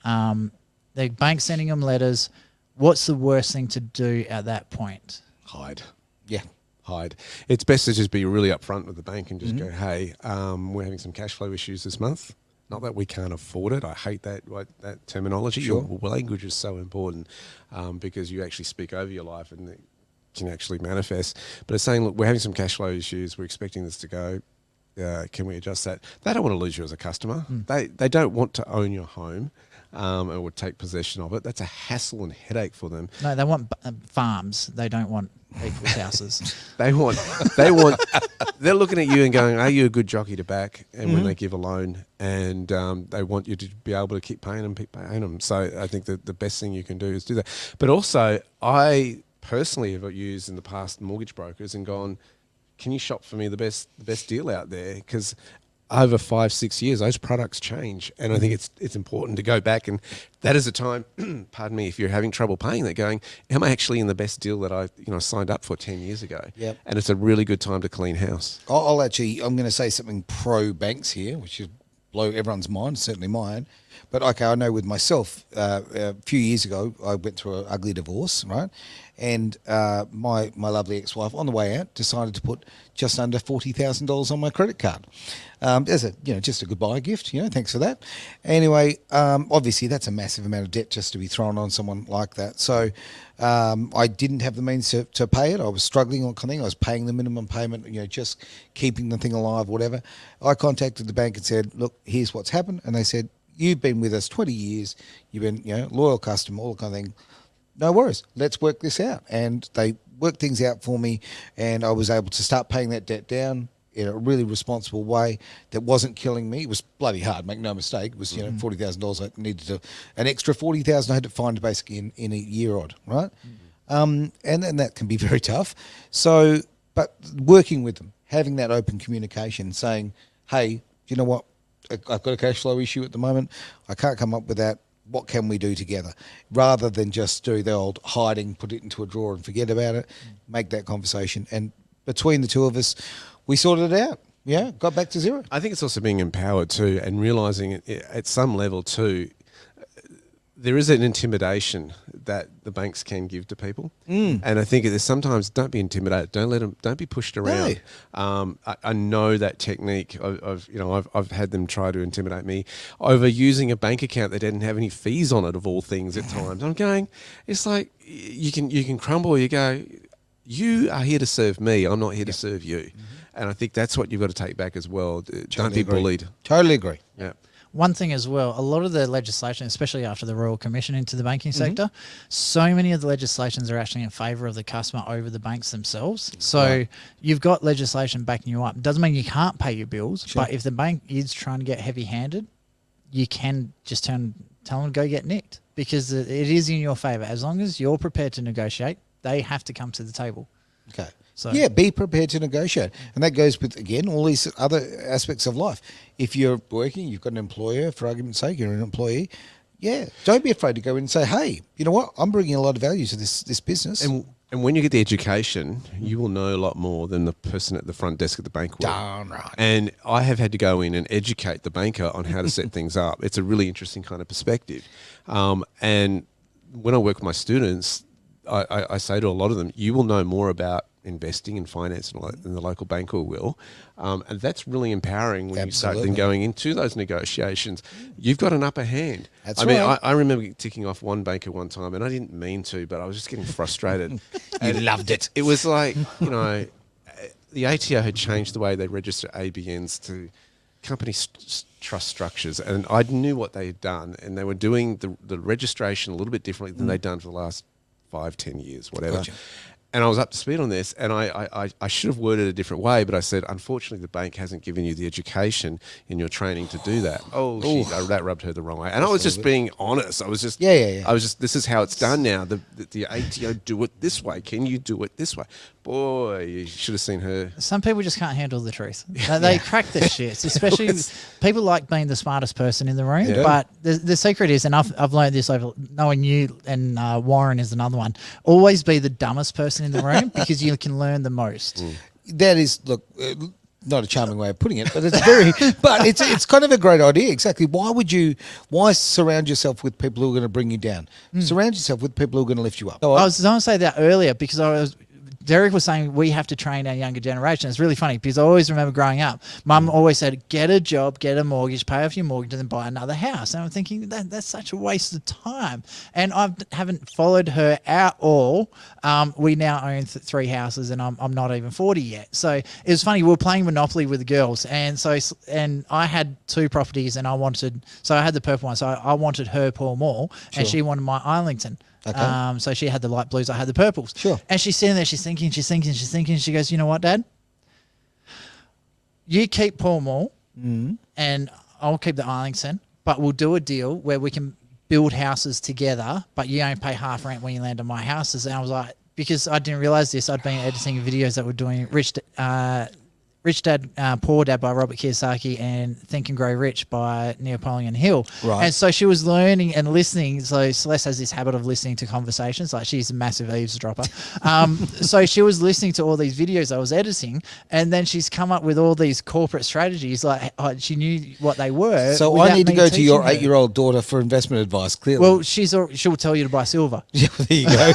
[SPEAKER 3] the bank's sending them letters, what's the worst thing to do at that point?
[SPEAKER 4] Hide.
[SPEAKER 2] Yeah.
[SPEAKER 4] Hide. It's best to just be really upfront with the bank and just go, hey, we're having some cash flow issues this month. Not that we can't afford it. I hate that terminology.
[SPEAKER 2] Sure.
[SPEAKER 4] Your language is so important because you actually speak over your life and it can actually manifest. But it's saying, look, we're having some cash flow issues. We're expecting this to go. Can we adjust that? They don't want to lose you as a customer. They don't want to own your home or take possession of it. That's a hassle and headache for them.
[SPEAKER 3] No, they want farms. They don't want people's houses.
[SPEAKER 4] They're looking at you and going, are you a good jockey to back? And when they give a loan, and they want you to be able to keep paying them. So I think that the best thing you can do is do that. But also, I personally have used in the past mortgage brokers and gone, can you shop for me the best deal out there? Because over 5-6 years, those products change, and I think it's important to go back, and that is a time. Pardon me, if you're having trouble paying that, going, am I actually in the best deal that I signed up for 10 years ago?
[SPEAKER 2] Yep.
[SPEAKER 4] And it's a really good time to clean house.
[SPEAKER 2] I'm going to say something pro banks here, which is blow everyone's mind, certainly mine. But okay, I know with myself, a few years ago, I went through an ugly divorce, right? And my lovely ex-wife, on the way out, decided to put just under $40,000 on my credit card as a just a goodbye gift. Thanks for that. Anyway, obviously that's a massive amount of debt just to be thrown on someone like that. So I didn't have the means to pay it. I was struggling on kind of thing. I was paying the minimum payment, just keeping the thing alive, whatever. I contacted the bank and said, look, here's what's happened. And they said, you've been with us 20 years. You've been, loyal customer, all kind of thing. No worries. Let's work this out. And they worked things out for me, and I was able to start paying that debt down in a really responsible way that wasn't killing me. It was bloody hard, make no mistake. It was, $40,000. I needed an extra $40,000 I had to find basically in a year odd, right? And then that can be very tough. So, but working with them, having that open communication, saying, hey, you know what? I've got a cash flow issue at the moment. I can't come up with that. What can we do together? Rather than just do the old hiding, put it into a drawer and forget about it, make that conversation. And between the two of us, we sorted it out. Yeah, got back to zero.
[SPEAKER 4] I think it's also being empowered too, and realising at some level too, there is an intimidation that the banks can give to people, and I think there's sometimes don't be intimidated, don't be pushed around. No. I know that technique. I've had them try to intimidate me over using a bank account that didn't have any fees on it, of all things. At times, I'm going. It's like you can crumble. You go. You are here to serve me. I'm not here to serve you. And I think that's what you've got to take back as well. Don't be bullied.
[SPEAKER 2] Totally agree.
[SPEAKER 4] Yeah.
[SPEAKER 3] One thing as well, a lot of the legislation, especially after the Royal Commission into the banking sector, so many of the legislations are actually in favour of the customer over the banks themselves. So you've got legislation backing you up. Doesn't mean you can't pay your bills, but if the bank is trying to get heavy-handed, you can just tell them to go get nicked, because it is in your favour. As long as you're prepared to negotiate, they have to come to the table.
[SPEAKER 2] Okay.
[SPEAKER 3] So
[SPEAKER 2] yeah, be prepared to negotiate. And that goes with, again, all these other aspects of life. If you're working, you've got an employer, for argument's sake, you're an employee, don't be afraid to go in and say, hey, you know what, I'm bringing a lot of value to this business.
[SPEAKER 4] And when you get the education, you will know a lot more than the person at the front desk at the bank will.
[SPEAKER 2] Darn right.
[SPEAKER 4] And I have had to go in and educate the banker on how to set things up. It's a really interesting kind of perspective. And when I work with my students, I say to a lot of them, you will know more about investing in finance than the local banker will. And that's really empowering when you start then going into those negotiations. You've got an upper hand.
[SPEAKER 2] That's right.
[SPEAKER 4] I remember ticking off one banker one time, and I didn't mean to, but I was just getting frustrated.
[SPEAKER 2] You loved it.
[SPEAKER 4] It was like, the ATO had changed the way they register ABNs to company trust structures, and I knew what they had done, and they were doing the registration a little bit differently than they'd done for the last 5-10 years, whatever. Gotcha. And I was up to speed on this, and I should have worded it a different way, but I said, unfortunately, the bank hasn't given you the education in your training to do that. That rubbed her the wrong way. And I was just being honest. I was just, I was just, this is how it's done now. The ATO do it this way. Can you do it this way? Boy, you should have seen her.
[SPEAKER 3] Some people just can't handle the truth. They crack the shit, especially people like being the smartest person in the room. Yeah. But the secret is, and I've learned this over knowing you, and Warren is another one, always be the dumbest person in the room, because you can learn the most.
[SPEAKER 2] That is, look, not a charming way of putting it, but it's kind of a great idea. Exactly. Why surround yourself with people who are going to bring you down? Surround yourself with people who are going to lift you up.
[SPEAKER 3] I was going to say that earlier, because Derek was saying we have to train our younger generation. It's really funny, because I always remember growing up, Mum always said, get a job, get a mortgage, pay off your mortgage, and then buy another house. And I'm thinking that's such a waste of time. And I haven't followed her at all. We now own 3 houses, and I'm not even 40 yet. So it was funny. We were playing Monopoly with the girls, and I had 2 properties, and I had the purple one. So I wanted her Pall Mall, and she wanted my Islington. Okay. So she had the light blues, I had the purples.
[SPEAKER 2] Sure.
[SPEAKER 3] And she's sitting there, she's thinking. She goes, you know what, Dad? You keep Pall Mall, and I'll keep the Arlington, but we'll do a deal where we can build houses together, but you only pay half rent when you land on my houses. And I was like, because I didn't realize this, I'd been editing videos that were doing rich Rich Dad, Poor Dad by Robert Kiyosaki and Think and Grow Rich by Napoleon Hill.
[SPEAKER 2] Right.
[SPEAKER 3] And so she was learning and listening. So Celeste has this habit of listening to conversations. Like she's a massive eavesdropper. So she was listening to all these videos I was editing, and then she's come up with all these corporate strategies. Like she knew what they were.
[SPEAKER 2] So I need to go to your 8-year-old daughter for investment advice, clearly.
[SPEAKER 3] Well, she'll tell you to buy silver.
[SPEAKER 2] Yeah, there you go.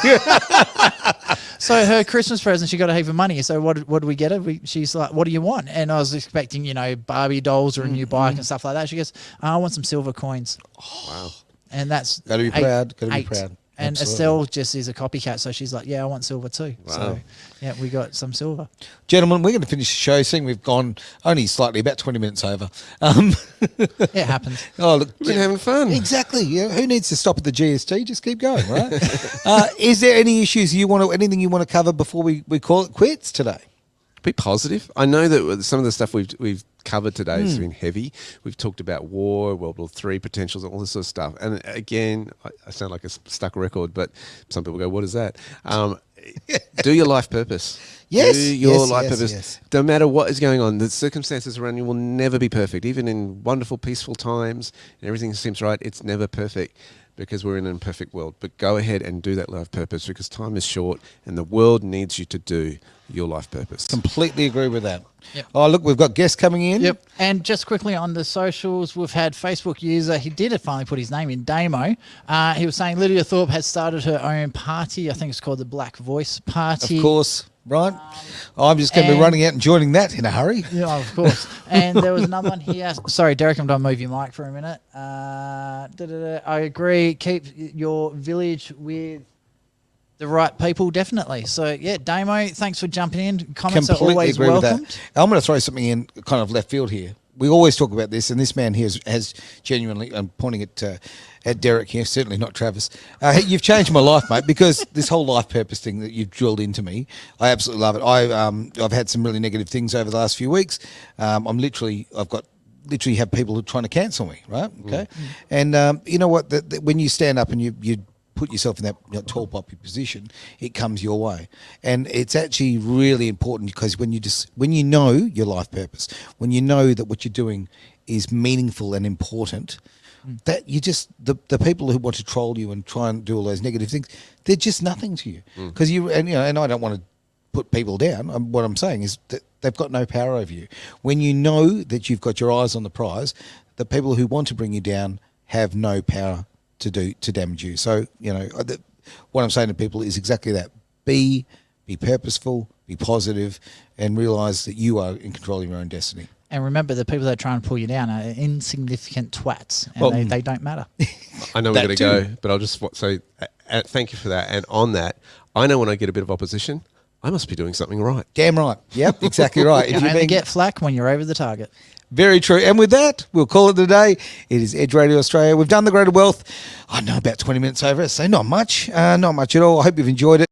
[SPEAKER 3] So her Christmas present, she got a heap of money. So what do we get her? She's like, what do you want? And I was expecting, Barbie dolls or a new bike and stuff like that. She goes, I want some silver coins.
[SPEAKER 4] Oh, wow.
[SPEAKER 3] And that's
[SPEAKER 2] Got to be proud. Got to be proud.
[SPEAKER 3] And
[SPEAKER 2] Absolutely.
[SPEAKER 3] Estelle just is a copycat, so she's like, yeah, I want silver too.
[SPEAKER 4] Wow.
[SPEAKER 3] So, yeah, we got some silver.
[SPEAKER 2] Gentlemen, we're going to finish the show, seeing we've gone only slightly, about 20 minutes over.
[SPEAKER 3] It happens.
[SPEAKER 2] Oh, look,
[SPEAKER 4] We've been having fun.
[SPEAKER 2] Exactly. Yeah. Who needs to stop at the GST? Just keep going, right? Is there any issues anything you want to cover before we call it quits today?
[SPEAKER 4] Be positive. I know that some of the stuff we've covered today has been heavy. We've talked about war, World War III potentials, and all this sort of stuff. And again, I sound like a stuck record, but some people go, "What is that?" Do your life purpose.
[SPEAKER 2] Yes,
[SPEAKER 4] Do your life
[SPEAKER 2] yes,
[SPEAKER 4] purpose.
[SPEAKER 2] yes.
[SPEAKER 4] No matter what is going on, the circumstances around you will never be perfect. Even in wonderful, peaceful times, and everything seems right, it's never perfect, because we're in an imperfect world. But go ahead and do that life purpose, because time is short and the world needs you to do your life purpose.
[SPEAKER 2] Completely agree with that.
[SPEAKER 3] Yep.
[SPEAKER 2] Oh, look, we've got guests coming in.
[SPEAKER 3] Yep. And just quickly on the socials, we've had Facebook user, he did finally put his name in, Damo. He was saying Lydia Thorpe has started her own party. I think it's called the Black Voice Party.
[SPEAKER 2] Of course, right? I'm just going to be running out and joining that in a hurry.
[SPEAKER 3] Yeah, of course. And there was another one here. Sorry, Derek, I'm going to move your mic for a minute. I agree. Keep your village with the right people, definitely. So, yeah, Damo, thanks for jumping in. Comments are always welcomed.
[SPEAKER 2] With that. I'm going to throw something in kind of left field here. We always talk about this, and this man here has genuinely, I'm pointing it at Derek here, certainly not Travis. You've changed my life, mate, because this whole life purpose thing that you've drilled into me, I absolutely love it. I've had some really negative things over the last few weeks. I've got literally have people who are trying to cancel me, right? Okay. And you know what? When you stand up and you put yourself in that tall poppy position, it comes your way. And it's actually really important, because when you know your life purpose, when you know that what you're doing is meaningful and important, that you just the people who want to troll you and try and do all those negative things, they're just nothing to you. Because and I don't want to put people down. What I'm saying is that they've got no power over you. When you know that you've got your eyes on the prize, the people who want to bring you down have no power to damage you. So, what I'm saying to people is exactly that. Be purposeful, be positive, and realise that you are in control of your own destiny.
[SPEAKER 3] And remember, the people that are trying to pull you down are insignificant twats, and they don't matter.
[SPEAKER 4] I know we're going to go, but I'll just say thank you for that. And on that, I know when I get a bit of opposition, I must be doing something right.
[SPEAKER 2] Damn right. Yep, exactly right.
[SPEAKER 3] You only get flack when you're over the target.
[SPEAKER 2] Very true. And with that, we'll call it a day. It is Edge Radio Australia. We've done the Greater Wealth. I know about 20 minutes over, so not much at all. I hope you've enjoyed it.